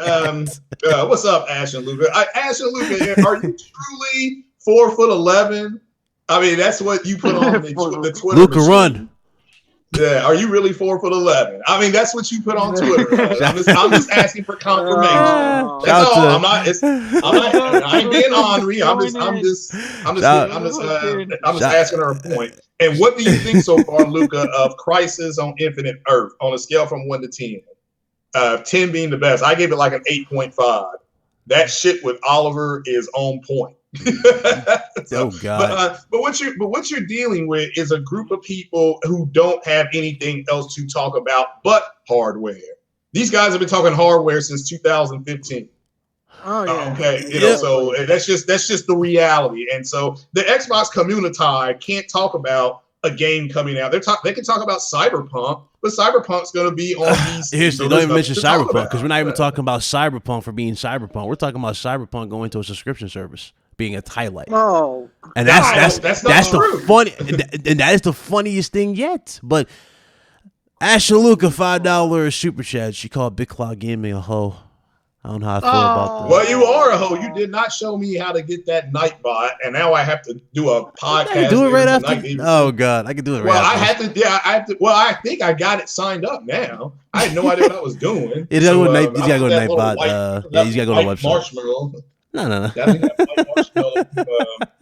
what's up, Ash and Luca? Ash and Luca, are you truly 4'11"? I mean, that's what you put on the Twitter. Luca, run. Yeah, are you really 4'11"? I mean, that's what you put on Twitter. I'm just asking for confirmation. That's all. I ain't being ornery. I'm just asking her a point. And what do you think so far, Luca, of Crisis on Infinite Earth on a scale from 1 to 10? 10 being the best. I gave it like an 8.5. That shit with Oliver is on point. Oh God! But what you're dealing with is a group of people who don't have anything else to talk about but hardware. These guys have been talking hardware since 2015. Oh yeah. Okay, so that's just the reality. And so the Xbox community can't talk about a game coming out. They can talk about Cyberpunk, but Cyberpunk's going to be on these. Here's don't even mention Cyberpunk because we're not even talking about Cyberpunk for being Cyberpunk. We're talking about Cyberpunk going to a subscription service being a highlight. Oh, and that's the funny, and that is the funniest thing yet. But Asha Luca $5 super chat. She called Big Cloud Gaming a hoe. I don't know how I feel about that. Well, you are a hoe. You did not show me how to get that Nightbot, and now I have to do a podcast. Do it right after. Oh God, I can do it right after. I have to. Well, I think I got it signed up now. I had no idea what I was doing. He's got to go to Nightbot. Yeah, he's got to go to the website. Marshmallow. No. I think that Marshmallow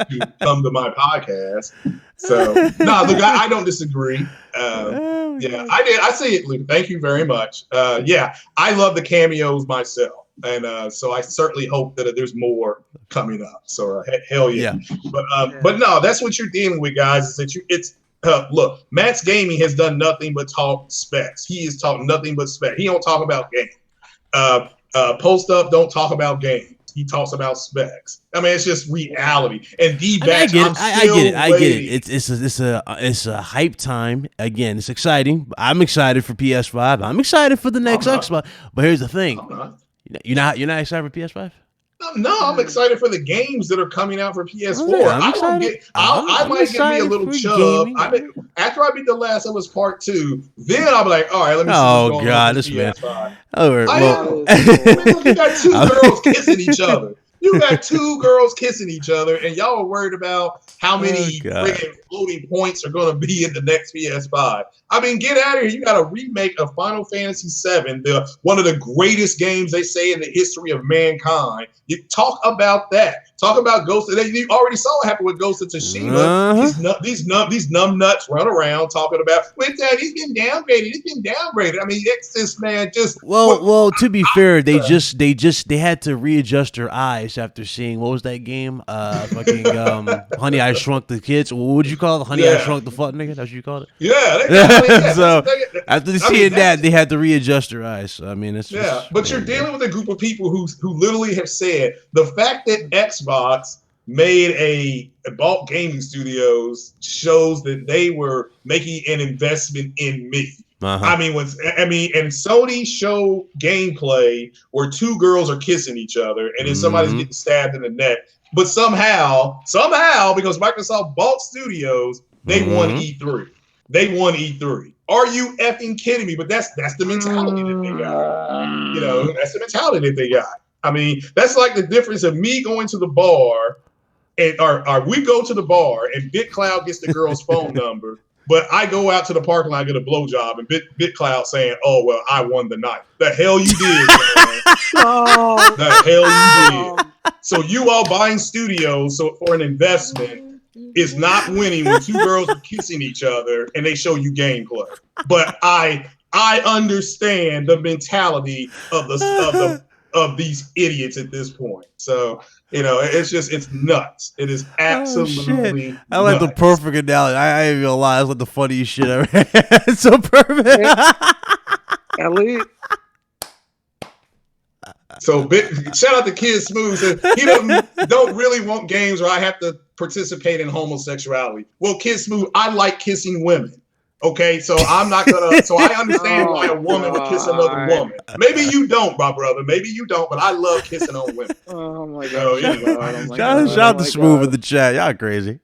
to come to my podcast. So look, I don't disagree. Yeah, I did. I see it, Luke. Thank you very much. Yeah, I love the cameos myself. And so I certainly hope that there's more coming up. So hell yeah. But no, that's what you're dealing with, guys. Is that look, Matt's Gaming has done nothing but talk specs. He is talking nothing but specs. He don't talk about game. Post Up don't talk about games. He talks about specs. I mean, it's just reality. And I get it. It's a hype time. Again, it's exciting. I'm excited for PS5. I'm excited for the next Xbox. But here's the thing. You're not excited for PS5? No, I'm excited for the games that are coming out for PS4. I might get me a little chub. After I beat The Last of Us Part 2, then I'll be like, all right, let me see what's going on with PS5. You got two girls kissing each other. You got two girls kissing each other, and y'all are worried about how many friggin' floating points are going to be in the next PS5. I mean, get out of here. You got a remake of Final Fantasy VII, one of the greatest games they say in the history of mankind. You talk about that. Talk about Ghost. You already saw what happened with Ghost of Tsushima. These numb nuts run around talking about, he's been downgraded. I mean, it's this man just. Well. To be fair, they had to readjust their eyes after seeing what was that game? Honey, I Shrunk the Kids. What would you call it? Honey, I Shrunk the Fuck Nigga. That's what you called it. Yeah. So after seeing that, they had to readjust their eyes. So, I mean, it's but you're dealing with a group of people who literally have said the fact that Xbox made bought gaming studios shows that they were making an investment in me. I mean, and Sony show gameplay where two girls are kissing each other and then somebody's getting stabbed in the neck. But somehow, because Microsoft bought studios, They won E3. They won E3. Are you effing kidding me? But that's the mentality that they got. You know, that's the mentality that they got. I mean, that's like the difference of me going to the bar, and or we go to the bar and BitCloud gets the girl's phone number, but I go out to the parking lot and get a blowjob, and BitCloud saying, "Oh well, I won the night." The hell you did, man. The hell you did. So you all buying studios for an investment is not winning when two girls are kissing each other and they show you gameplay. But I understand the mentality of these idiots at this point. So, you know, it's nuts. It is absolutely nuts. I like the perfect analogy. I ain't gonna lie, that's like the funniest shit ever. It's so perfect. Ellie. So shout out to Kid Smooth. Said he don't really want games where I have to participate in homosexuality. Well, Kid Smooth, I like kissing women. Okay, so I'm not gonna. So I understand why a woman would kiss another woman. Maybe you don't, my brother. Maybe you don't, but I love kissing on women. Oh my god! Shout out to Smooth in the chat. Y'all crazy.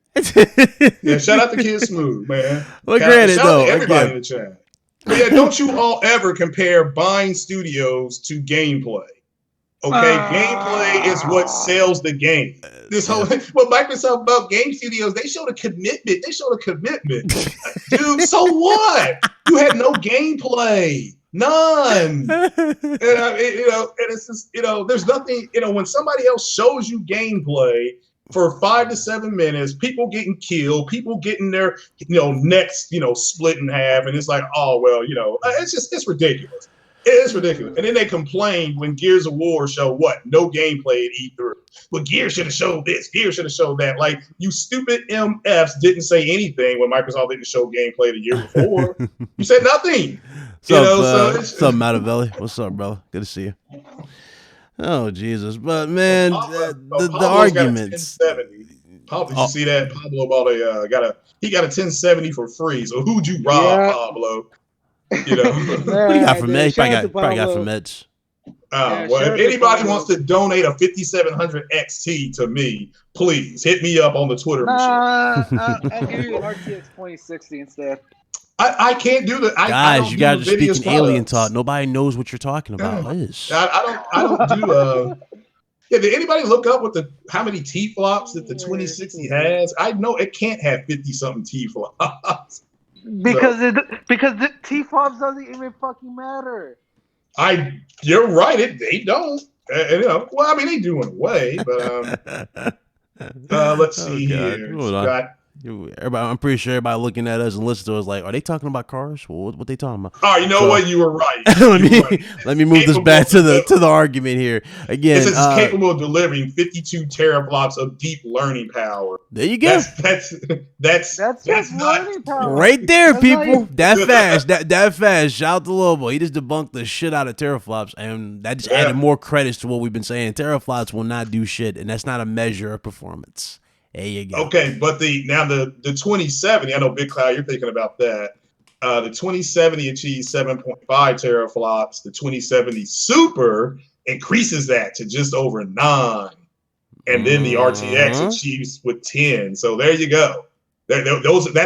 Yeah, shout out to Kid Smooth, man. Well, granted, shout though, out to everybody in the chat. But yeah, don't you all ever compare buying studios to gameplay? Okay, gameplay is what sells the game. This whole what Microsoft about game studios, they showed a commitment. Dude, so what? You had no gameplay, none. And it's just, there's nothing. When somebody else shows you gameplay for 5 to 7 minutes, people getting killed, people getting their necks split in half, and it's like, oh well, it's ridiculous. It's ridiculous. And then they complained when Gears of War showed no gameplay at E3. Well, Gears should have showed this. Gears should have showed that. Like, you stupid MFs didn't say anything when Microsoft didn't show gameplay the year before. You said nothing. What's up, Mattavelli? What's up, brother? Good to see you. Oh, Jesus. But, man, the arguments. Pablo, did you see that? Pablo bought he got a 1070 for free. So who'd you rob, Pablo? What do you got for meds? Probably got for meds. Well, if anybody wants to donate a 5700 XT to me, please hit me up on the Twitter machine. I'll give you an RTX 2060 instead. I can't do that. Guys, you guys are speaking alien talk. Nobody knows what you're talking about. I don't do. Yeah, did anybody look up how many Tflops that the 2060 has? I know it can't have 50-something Tflops. Because the Tflops doesn't even fucking matter. You're right. They don't. Well, I mean, they do in a way, but let's see here. Everybody, I'm pretty sure everybody looking at us and listening to us like, are they talking about cars? Well, what they talking about? Oh, you know what? You were right. Let me move this back to the argument here again. It says it's capable of delivering 52 teraflops of deep learning power. There you go. That's learning power right there, people. That fast. Shout out to Lobo. He just debunked the shit out of teraflops, and that just added more credits to what we've been saying. Teraflops will not do shit, and that's not a measure of performance. There you go. Okay, but the 2070, I know Big Cloud, you're thinking about that. The 2070 achieves 7.5 teraflops. The 2070 Super increases that to just over 9. And then the RTX achieves with 10. So there you go. That's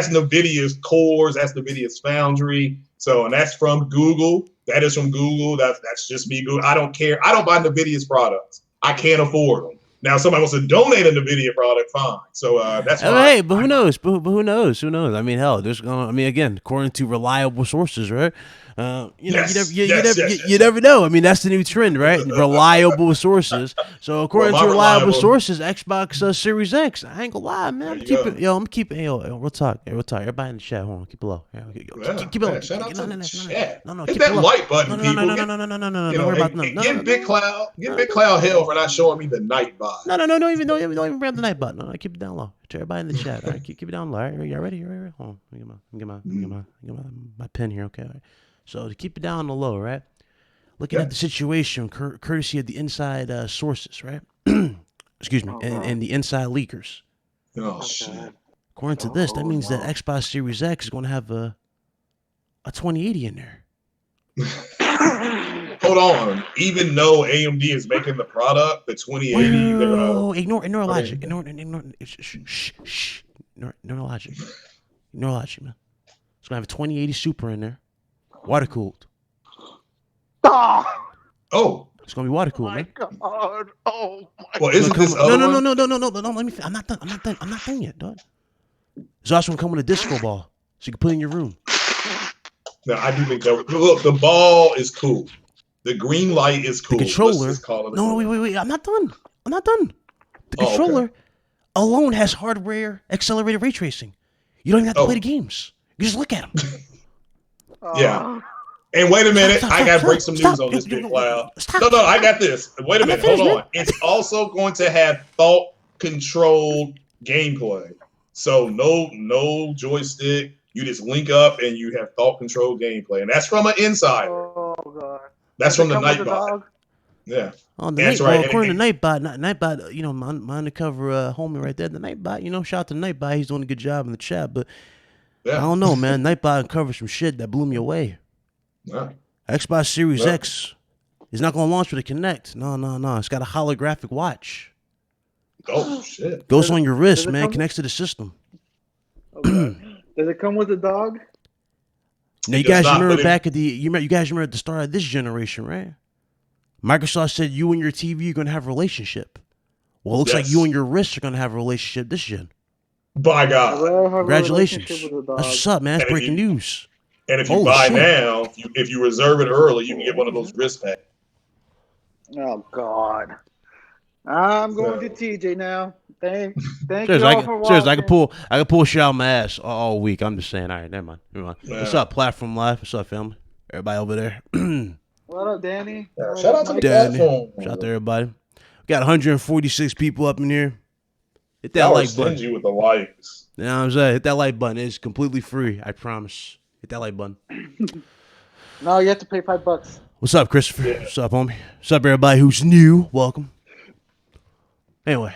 NVIDIA's cores. That's NVIDIA's Foundry. So, and that's from Google. That is from Google. That's just me. Google. I don't care. I don't buy NVIDIA's products. I can't afford them. Now, if somebody wants to donate a NVIDIA product, fine. So that's fine. Hey, but who knows? But who knows? Who knows? I mean, hell, again, according to reliable sources, right? You never know. I mean, that's the new trend, right? Reliable sources. So according to reliable sources, Xbox Series X. I ain't gonna lie, man. I'm keeping. We'll talk. Everybody in the chat. Hold on, keep it low. Keep it low. Shout out to the chat. No. Hit that like button, people. No. Don't worry about Give Big Cloud hell for not showing me the night bot. No. Don't even grab the night bot. No, keep it down low. Everybody in the chat. All right, keep it down low. All right, y'all ready? Hold on. Let me get my pen here. Okay. All right. So to keep it down on the low, right? Looking at the situation, courtesy of the inside sources, right? Excuse me, and the inside leakers. Oh shit! According to this, that means that Xbox Series X is going to have a 2080 in there. Hold on. Even though AMD is making the product, the 2080. Ignore logic. Ignore logic. Neurology, man. It's gonna have a 2080 Super in there, water cooled. Oh. It's gonna be water cooled, man. God. Oh my Well, isn't this no. one? No. Let me. I'm not done yet, dog. It's also gonna come with a disco ball, so you can put it in your room. No, I do think that. Look, the ball is cool. The green light is cool. The controller. No, wait. I'm not done. The controller alone has hardware accelerated ray tracing. You don't even have to play the games. You just look at them. Yeah. And wait a minute, I got to break some news on this, Big Cloud. No, I got this. Wait a minute, hold on. It's also going to have thought-controlled gameplay. So no joystick. You just link up and you have thought-controlled gameplay. And that's from an insider. Oh, God. That's from the Nightbot. Yeah. Oh, that's right. Well, according to Nightbot, you know, my undercover homie right there, the Nightbot, you know, shout out to Nightbot. He's doing a good job in the chat. But I don't know, man. Nightbot uncovered some shit that blew me away. Yeah. Xbox Series X is not going to launch with a Kinect. No. It's got a holographic watch. Oh, shit. Goes on your wrist, man. Connects to the system. Okay. Does it come with a dog? Now, you guys remember back at you guys remember at the start of this generation, right? Microsoft said you and your TV are going to have a relationship. Well, it looks like you and your wrist are going to have a relationship this gen. By God. Congratulations. That's what's up, man. That's breaking news. And if you buy now, if you reserve it early, you can get one of those wrist packs. Oh, God. I'm going to TJ now. Thank you all for watching. I can pull shit out my ass all week. I'm just saying. All right, never mind. Yeah. What's up, Platform Live? What's up, family? Everybody over there. What up, Danny? Shout out to the platform. Shout out to everybody. We got 146 people up in here. Hit that like button. You with the likes. You know what I'm saying? Hit that like button. It's completely free. I promise. Hit that like button. No, you have to pay $5. What's up, Christopher? Yeah. What's up, homie? What's up, everybody who's new? Welcome. Anyway,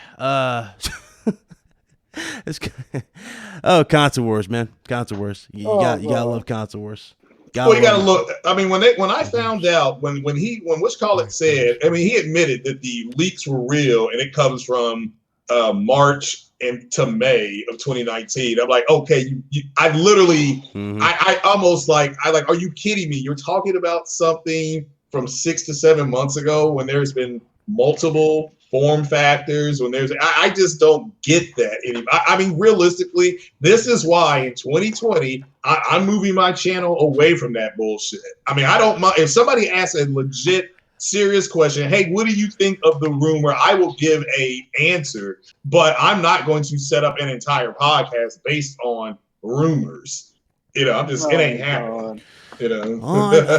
Console Wars, man. Console Wars. You gotta love Console Wars. You gotta look. I mean, when I found out when Whatchamacallit said, I mean, he admitted that the leaks were real, and it comes from March to May of 2019. I'm like, okay, I literally, I almost like, are you kidding me? You're talking about something from 6 to 7 months ago when there's been multiple form factors, when I just don't get that anymore. I mean, realistically, this is why in 2020, I'm moving my channel away from that bullshit. I mean, I don't mind if somebody asks a legit serious question, hey, what do you think of the rumor? I will give a answer, but I'm not going to set up an entire podcast based on rumors. You know, I'm just, it ain't happening. You know,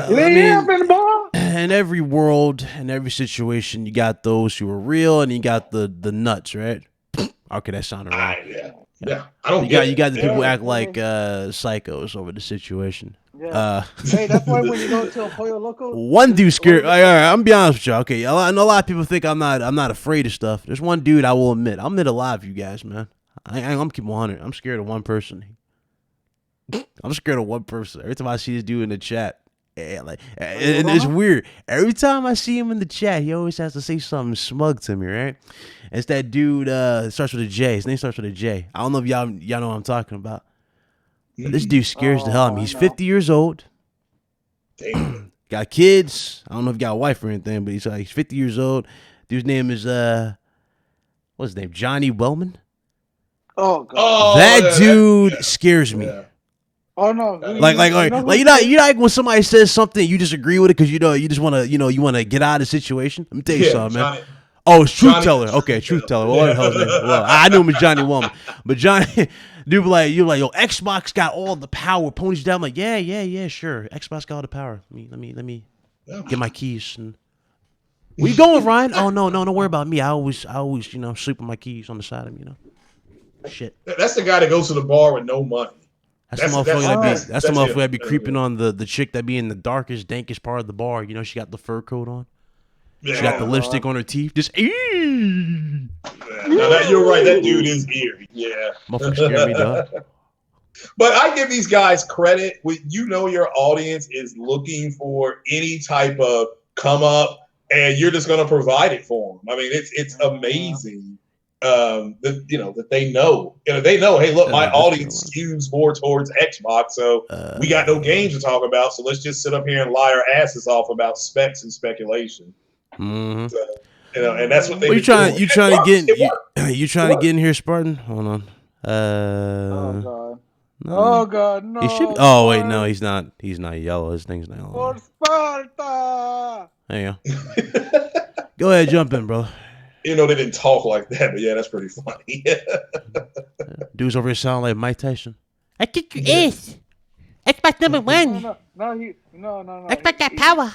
it ain't happening, boy. In every world, in every situation, you got those who are real, and you got the nuts, right? Okay, that sounded right. Yeah. I don't. You got the people who act like psychos over the situation. Yeah. Hey, that's why when you go to a Pollo Loco, one dude scared. All right, I'm gonna be honest with you. Okay, I know a lot of people think I'm not afraid of stuff. There's one dude I will admit. I'll admit a lot of you guys, man. I'm keeping 100. I'm scared of one person. I'm scared of one person. Every time I see this dude in the chat, and it's weird. Every time I see him in the chat, he always has to say something smug to me, right? It's that dude. Starts with a J. His name starts with a J. I don't know if y'all know what I'm talking about. But this dude scares the hell out of me. He's 50 years old. Damn. Got kids. I don't know if he got a wife or anything, but he's 50 years old. Dude's name is what's his name? Johnny Wellman. Oh God. That dude scares me. Yeah. Oh no! You know, when somebody says something, you disagree with it because you just want to, you want to get out of the situation. Let me tell you something, man. It's Truth Teller. Okay, Truth Teller. What the hell's name? Well, I knew him as Johnny Wellman, but Johnny, dude, you're like, yo, Xbox got all the power. Ponies down. I'm like, yeah, sure. Xbox got all the power. Let me get my keys. And where you going, Ryan? Oh no, don't worry about me. I always, sleep with my keys on the side of me. Shit. That's the guy that goes to the bar with no money. That's the motherfucker that be creeping on the chick that be in the darkest, dankest part of the bar. You know, she got the fur coat on. Yeah. She got the lipstick on her teeth. Just you're right. That dude is eerie. Yeah. Motherfucker scared me, dog. But I give these guys credit. Your audience is looking for any type of come up, and you're just going to provide it for them. I mean, it's amazing that they know. They know, hey, look, my audience skews more towards Xbox, so we got no games to talk about. So let's just sit up here and lie our asses off about specs and speculation. Mm-hmm. So, and that's what they. You trying to get in here, Spartan? Hold on. Oh god. No. Oh god, no. He should. Oh wait, no, he's not. He's not yellow. His thing's not yellow. For Sparta. There you go. Go ahead, jump in, bro. They didn't talk like that, but yeah, that's pretty funny. Dudes over here sound like Mike Tyson. I kick your ass. Xbox number 1. No. Xbox got power.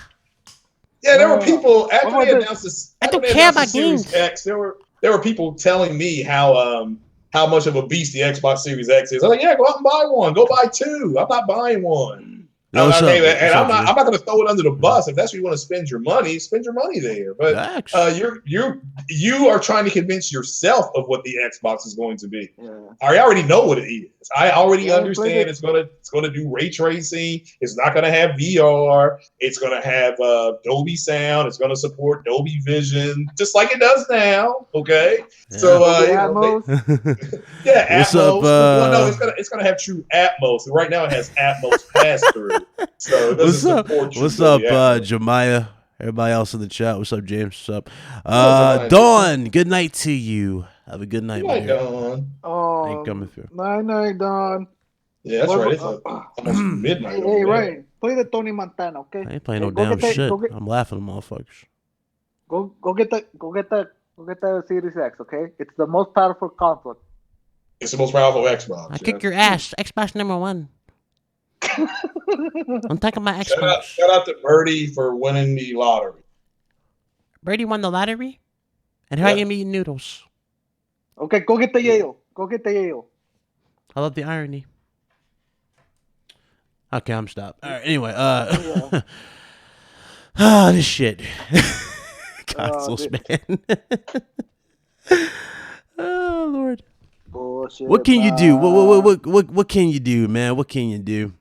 Yeah, there were people after they announced this. I don't care about Series X. There were people telling me how much of a beast the Xbox Series X is. I'm like, yeah, go out and buy one. Go buy 2. I'm not buying one. I'm not going to throw it under the bus. If that's where you want to spend your money there. But you are trying to convince yourself of what the Xbox is going to be. Yeah. I already know what it is. I already understand it's going to do ray tracing. It's not going to have VR. It's going to have Dolby Sound. It's going to support Dolby Vision, just like it does now. Okay, yeah. So Atmos. Yeah, What's Atmos. Up, no, it's going to have true Atmos. Right now, it has Atmos pass through. So What's up, Jemiah? Everybody else in the chat. What's up, James? What's up? Dawn, good night to you. Have a good night, man. Dawn. Oh, ain't coming through. Night, Dawn. Yeah, that's right. It's almost midnight. Hey, right. Play the Tony Montana, okay? I ain't playing no damn shit. I'm laughing at motherfuckers. Go get the Series X, okay? It's the most powerful console. It's the most powerful Xbox. I kick your ass. Xbox number 1. I'm talking about Xbox. Shout out to Birdie for winning the lottery. Birdie won the lottery? And here I am eating noodles. Okay, go get the Yale. I love the irony. Okay, I'm stopped. All right, anyway, this shit. Consoles, man. Oh, Lord. Bullshit, what can you do? What can you do, man? What can you do?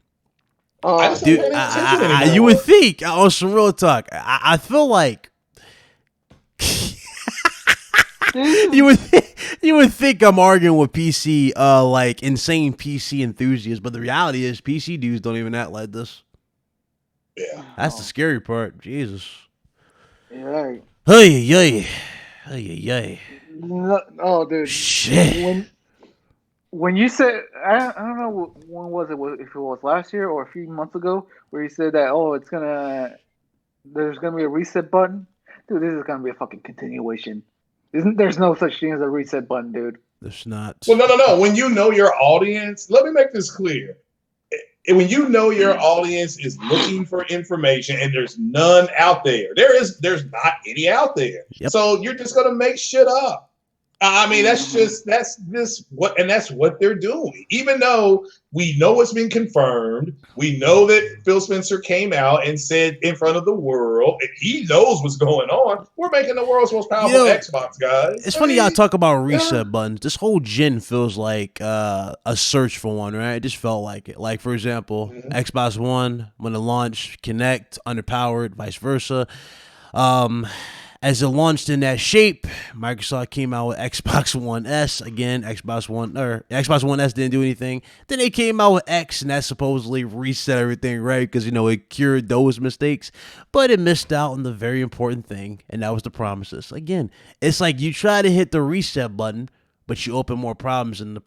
Dude, you would think, on some real talk, I feel like you would think I'm arguing with PC, like insane PC enthusiasts, but the reality is PC dudes don't even act like this. Yeah, that's the scary part. Jesus. Yeah. Hey. Oh, dude. Shit. When you said, I don't know when was it, if it was last year or a few months ago, where you said that, there's gonna be a reset button. Dude, this is gonna be a fucking continuation. There's no such thing as a reset button, dude. There's not. Well, no. When you know your audience, let me make this clear. When you know your audience is looking for information and there's none out there, there's not any out there. Yep. So you're just gonna make shit up. I mean, that's what they're doing. Even though we know it's been confirmed, we know that Phil Spencer came out and said in front of the world, he knows what's going on. We're making the world's most powerful Xbox, guys. It's funny y'all talk about reset buttons. This whole gen feels like a search for one, right? It just felt like it. Like, for example, Xbox One, when it launched, Kinect, underpowered, vice versa. As it launched in that shape, Microsoft came out with Xbox One S. Again, Xbox One S didn't do anything. Then they came out with X, and that supposedly reset everything, right? Because, it cured those mistakes. But it missed out on the very important thing, and that was the promises. Again, it's like you try to hit the reset button, but you open more problems in the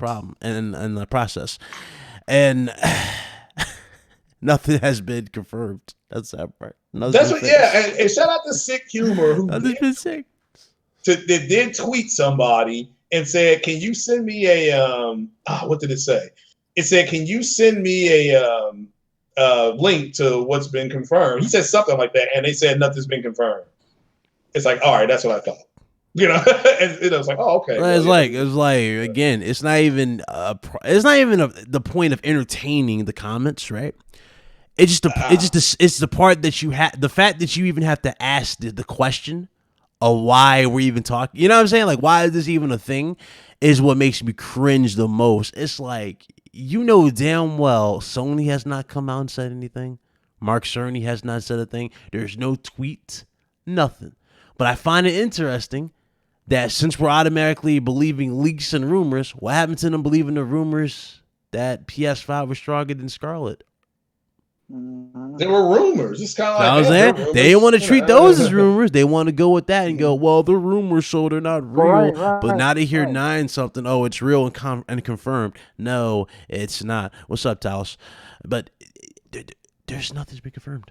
process. And nothing has been confirmed. That's that part. That's what, yeah. And shout out to Sick Humor who did tweet somebody and said, "Can you send me a what did it say? It said, "Can you send me a link to what's been confirmed?" He said something like that, and they said nothing's been confirmed. It's like, all right, that's what I thought. And it was like, oh, okay. Well, it's like again, it's not even the point of entertaining the comments, right? It's the part that you have, the fact that you even have to ask the question of why we're even talking. You know what I'm saying? Like, why is this even a thing? Is what makes me cringe the most. It's like, damn well Sony has not come out and said anything. Mark Cerny has not said a thing. There's no tweet, nothing. But I find it interesting that since we're automatically believing leaks and rumors, what happened to them believing the rumors that PS5 was stronger than Scarlet? There were rumors. It's kind of like, I was saying, they didn't want to treat those as rumors. They want to go with that and go, well, the rumors, so they're not real. Right, but now they hear 9 something. Oh, it's real and confirmed. No, it's not. What's up, Talos? But there's nothing to be confirmed.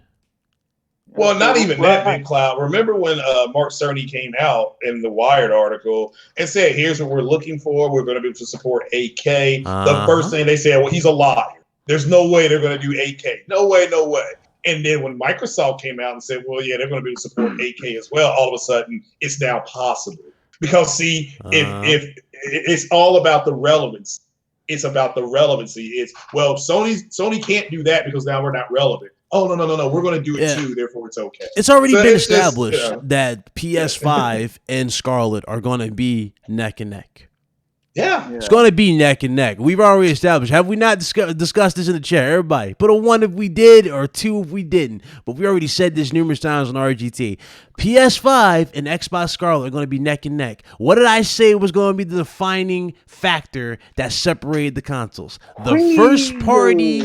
Well, not even that, Big Cloud. Remember when Mark Cerny came out in the Wired article and said, here's what we're looking for. We're going to be able to support 8K. The first thing they said, well, he's a liar. There's no way they're going to do 8K. No way, no way. And then when Microsoft came out and said, well, yeah, they're going to be able to support 8K as well, all of a sudden it's now possible. Because, see, if it's all about the relevance. It's about the relevancy. It's, well, Sony can't do that because now we're not relevant. Oh, no. We're going to do it too, therefore it's okay. It's already been established that PS5 and Scarlet are going to be neck and neck. Yeah. It's going to be neck and neck. We've already established. Have we not discussed this in the chat? Everybody, put a 1 if we did or 2 if we didn't. But we already said this numerous times on RGT. PS5 and Xbox Scarlet are going to be neck and neck. What did I say was going to be the defining factor that separated the consoles? The first-party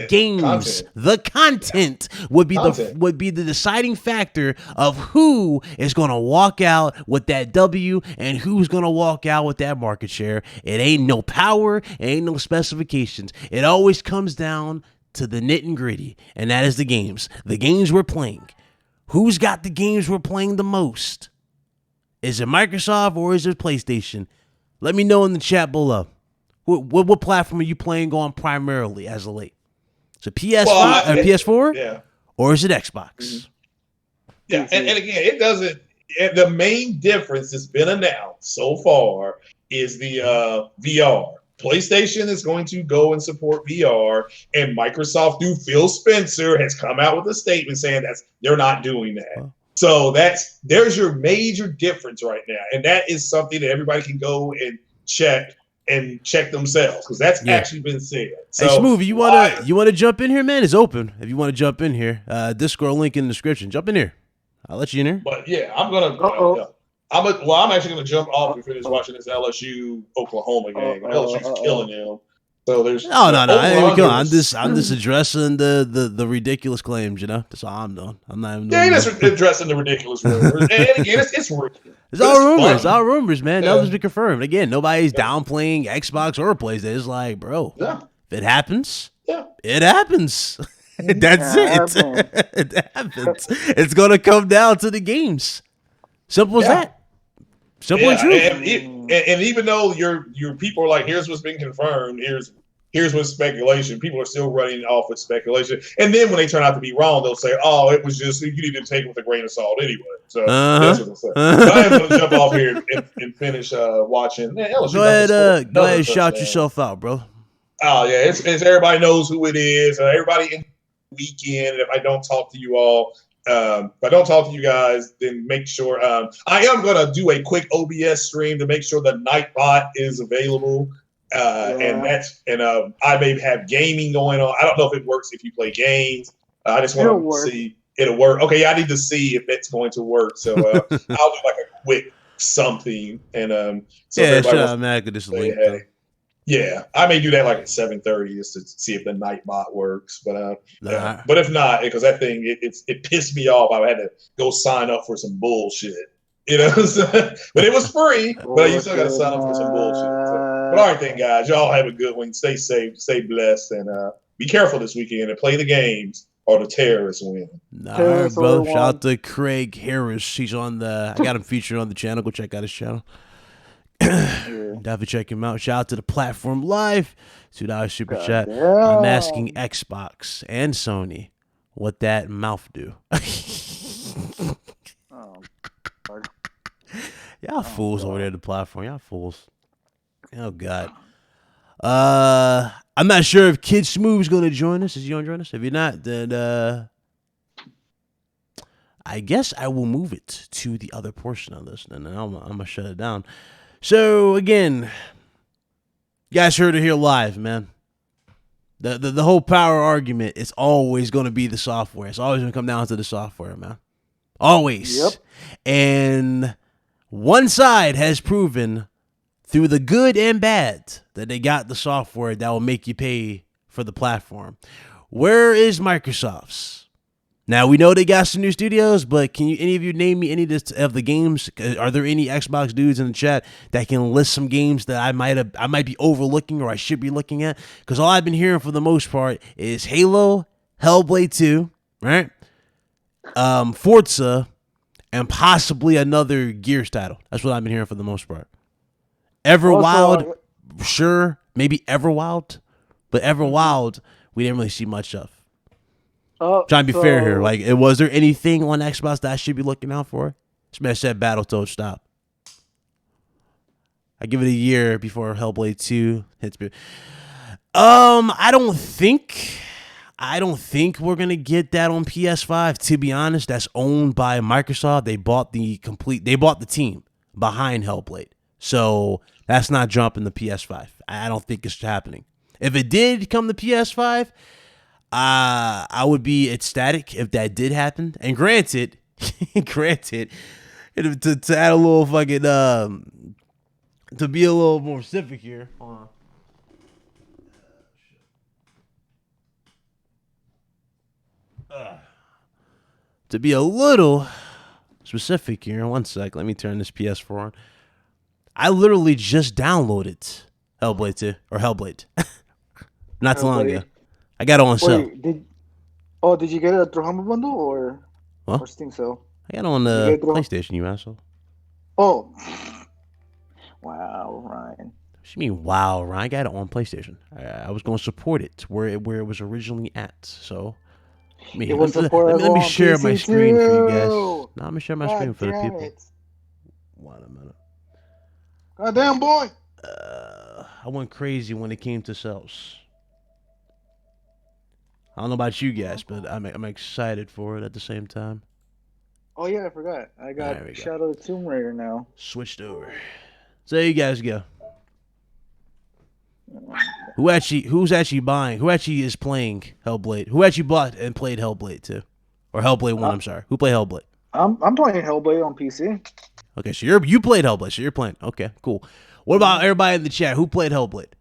games, the content would be the deciding factor of who is going to walk out with that W and who's going to walk out with that market share. It ain't no power, it ain't no specifications. It always comes down to the nit and gritty, and that is the games. The games we're playing. Who's got the games we're playing the most? Is it Microsoft or is it PlayStation? Let me know in the chat below. What platform are you playing on primarily as of late? Is it PS5 or PS4? Yeah. Or is it Xbox? Mm-hmm. Yeah, and again, it doesn't. The main difference that's been announced so far is the VR. PlayStation is going to go and support VR, and Microsoft, through Phil Spencer, has come out with a statement saying that they're not doing that. So there's your major difference right now, and that is something that everybody can go and check themselves, because that's actually been said. So, hey, Smooth, you wanna jump in here, man? It's open. If you want to jump in here, Discord link in the description. Jump in here. I'll let you in here. But yeah, I'm actually gonna jump off and finish watching this LSU Oklahoma game. LSU's killing them. So there's no. I'm just addressing the ridiculous claims. You know, that's all I'm doing. I'm not even. Yeah, just addressing the ridiculous rumors. And again, it's rumors. It's all rumors. It's all rumors, man. Nothing's been confirmed. Again, nobody's downplaying Xbox or PlayStation. It's like, bro, if it happens, it happens. That's it. It happens. It's gonna come down to the games. Simple as that. Simple and true. And even though your people are like, here's what's been confirmed, here's what's speculation, people are still running off with speculation. And then when they turn out to be wrong, they'll say, oh, it was just, you need to take it with a grain of salt anyway. So that's what they'll say. But I am going to jump off here and finish watching. Man, go ahead, shout yourself out, bro. Oh, yeah. It's everybody knows who it is. Everybody in the weekend. If I don't talk to you all, if I don't talk to you guys, then make sure I am going to do a quick OBS stream to make sure the Nightbot is available. And I may have gaming going on. I don't know if it works if you play games. I just want to see it'll work. Okay, I need to see if it's going to work. So I'll do like a quick something. And shout out Mac with this link. Yeah, I may do that like at 7:30 just to see if the Nightbot works. But but if not, because that thing it pissed me off. I had to go sign up for some bullshit. You know, but it was free. But you still got to sign up for some bullshit. But all right, then, guys, y'all have a good one. Stay safe, stay blessed, and be careful this weekend and play the games, or the terrorists win. Bro. Shout out to Craig Harris. He's on I got him featured on the channel. Go check out his channel. Definitely check him out. Shout out to the Platform Live. $2 super chat. I'm asking Xbox and Sony what that mouth do. Y'all fools over there at the platform. Y'all fools. Oh God. I'm not sure if Kid Smooth's gonna join us. Is he gonna join us? If you're not, then I guess I will move it to the other portion of this, and then I'm gonna shut it down. So again, you guys heard it here live, man. The whole power argument is always gonna be the software. It's always gonna come down to the software, man. Always. Yep. And one side has proven through the good and bad that they got the software that will make you pay for the platform. Where is Microsoft's? Now, we know they got some new studios, but can any of you name me any of the games? Are there any Xbox dudes in the chat that can list some games that I might be overlooking or I should be looking at? Because all I've been hearing for the most part is Halo, Hellblade 2, right? Forza, and possibly another Gears title. That's what I've been hearing for the most part. Everwild, sure, maybe Everwild, but Everwild we didn't really see much of. Trying to be fair here. Like, was there anything on Xbox that I should be looking out for? This man said Battletoads stop. I give it a year before Hellblade 2 hits me. I don't think we're gonna get that on PS5. To be honest, that's owned by Microsoft. They bought the team behind Hellblade. So that's not jumping the PS5. I don't think it's happening. If it did come to PS5, I would be ecstatic if that did happen. And granted, to add a little fucking to be a little more specific here. Hold on. To be a little specific here, one sec. Let me turn this PS4 on. I literally just downloaded Hellblade 2 or Hellblade not too long ago. I got it on sale. Did you get it through Humble Bundle or Steam sale? I got it on the PlayStation, you asshole. Oh. Wow, Ryan. What you mean, wow, Ryan? I got it on PlayStation. I was going to support it where it was originally at. So, let me share my screen for you guys. No, I'm going to share my screen for the people. Wait a minute. Goddamn, boy. I went crazy when it came to sales. I don't know about you guys, but I'm excited for it at the same time. Oh yeah, I forgot. I got Shadow of the Tomb Raider now. Switched over. So there you guys go. Who's actually buying? Who actually is playing Hellblade? Who actually bought and played Hellblade 2? Or Hellblade 1, I'm sorry. Who played Hellblade? I'm playing Hellblade on PC. Okay, so you played Hellblade, so you're playing. Okay, cool. What about everybody in the chat? Who played Hellblade?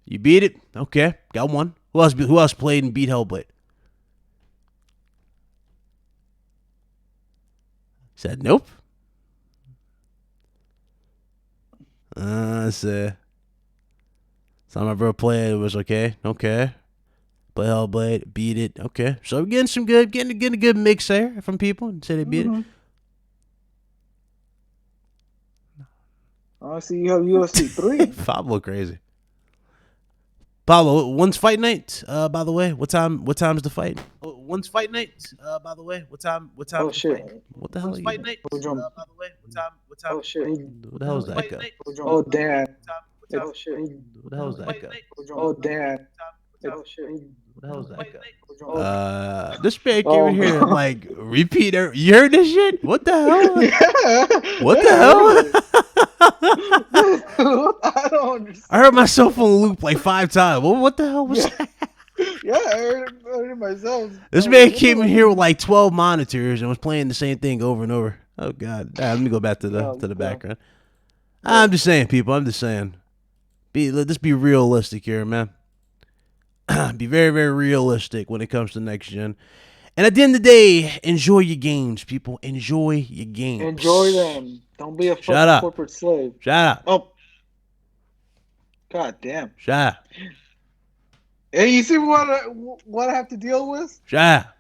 You beat it? Okay, got one. Who else played and beat Hellblade? Said nope. Let's see. Some of our played it was okay. Okay. Play Hellblade, beat it. Okay. So we're getting a good mix there from people and say they beat it. I see you have UFC 3. Pablo crazy. Pablo, when's fight night? By the way, what time's the fight? When's fight night? By the way, what time? Oh shit! Fight? What the hell? Fight night. By the way, what time? Oh shit! What the hell is that guy? Oh damn! Oh shit! What the hell is that guy? Oh damn! Oh shit! What the hell is that guy? This man came in here like repeat. You heard this shit? What the hell? Yeah. What the hell? I don't understand. I heard myself on loop like 5 times. What the hell was that? Yeah, I heard it myself. This man came in here with like 12 monitors and was playing the same thing over and over. Oh God! Let me go back to the background. I'm just saying, people. I'm just saying. Let's be realistic here, man. Be very, very realistic when it comes to next gen. And at the end of the day, enjoy your games, people. Enjoy your games. Enjoy them. Don't be a fucking corporate slave. Shut up. Oh. God damn. Shut up. Hey, you see what I have to deal with? Shut up.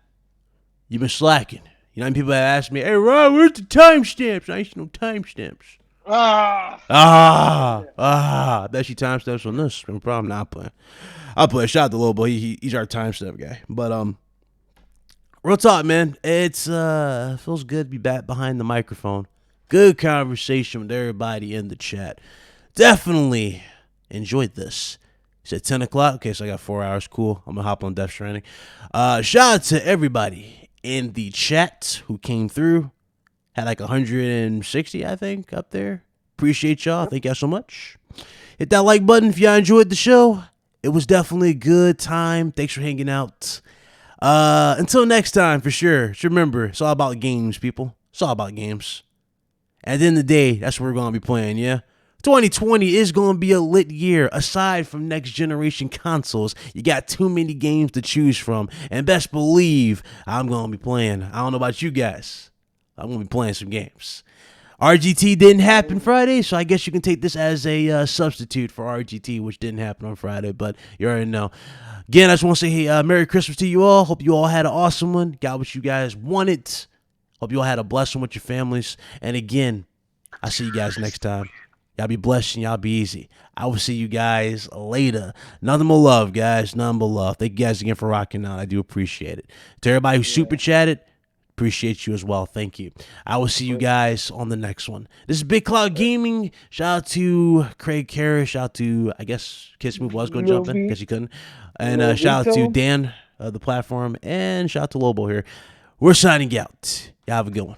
You've been slacking. You know, people have asked me, hey, Rob, where's the timestamps? I ain't see no timestamps. I bet you timestamps on this. No problem. Not playing. I'll play. Shout out to Little Boy. He's our timestamp guy. But real talk, man. It's feels good to be back behind the microphone. Good conversation with everybody in the chat. Definitely enjoyed this. It's at 10 o'clock. Okay, so I got 4 hours. Cool. I'm gonna hop on Death Stranding. Shout out to everybody in the chat who came through. Had like 160, I think, up there. Appreciate y'all. Thank y'all so much. Hit that like button if y'all enjoyed the show. It was definitely a good time. Thanks for hanging out. Until next time, for sure. Just remember, it's all about games, people. It's all about games. At the end of the day, that's what we're going to be playing, yeah? 2020 is going to be a lit year. Aside from next generation consoles, you got too many games to choose from. And best believe I'm going to be playing. I don't know about you guys. I'm going to be playing some games. RGT didn't happen Friday, so I guess you can take this as a substitute for RGT, which didn't happen on Friday, but you already know. Again, I just want to say, hey, Merry Christmas to you all. Hope you all had an awesome one. Got what you guys wanted. Hope you all had a blessed one with your families. And again, I'll see you guys next time. Y'all be blessed and y'all be easy. I will see you guys later. Nothing but love, guys. Nothing but love. Thank you guys again for rocking out. I do appreciate it. To everybody who super chatted, appreciate you as well. Thank you. I will see you guys on the next one. This is Big Cloud Gaming. Shout out to Craig Karras. Shout out to, I guess, Kiss Move was going to jump in. Guess he couldn't. And shout out to Dan, the platform. And shout out to Lobo here. We're signing out. Y'all have a good one.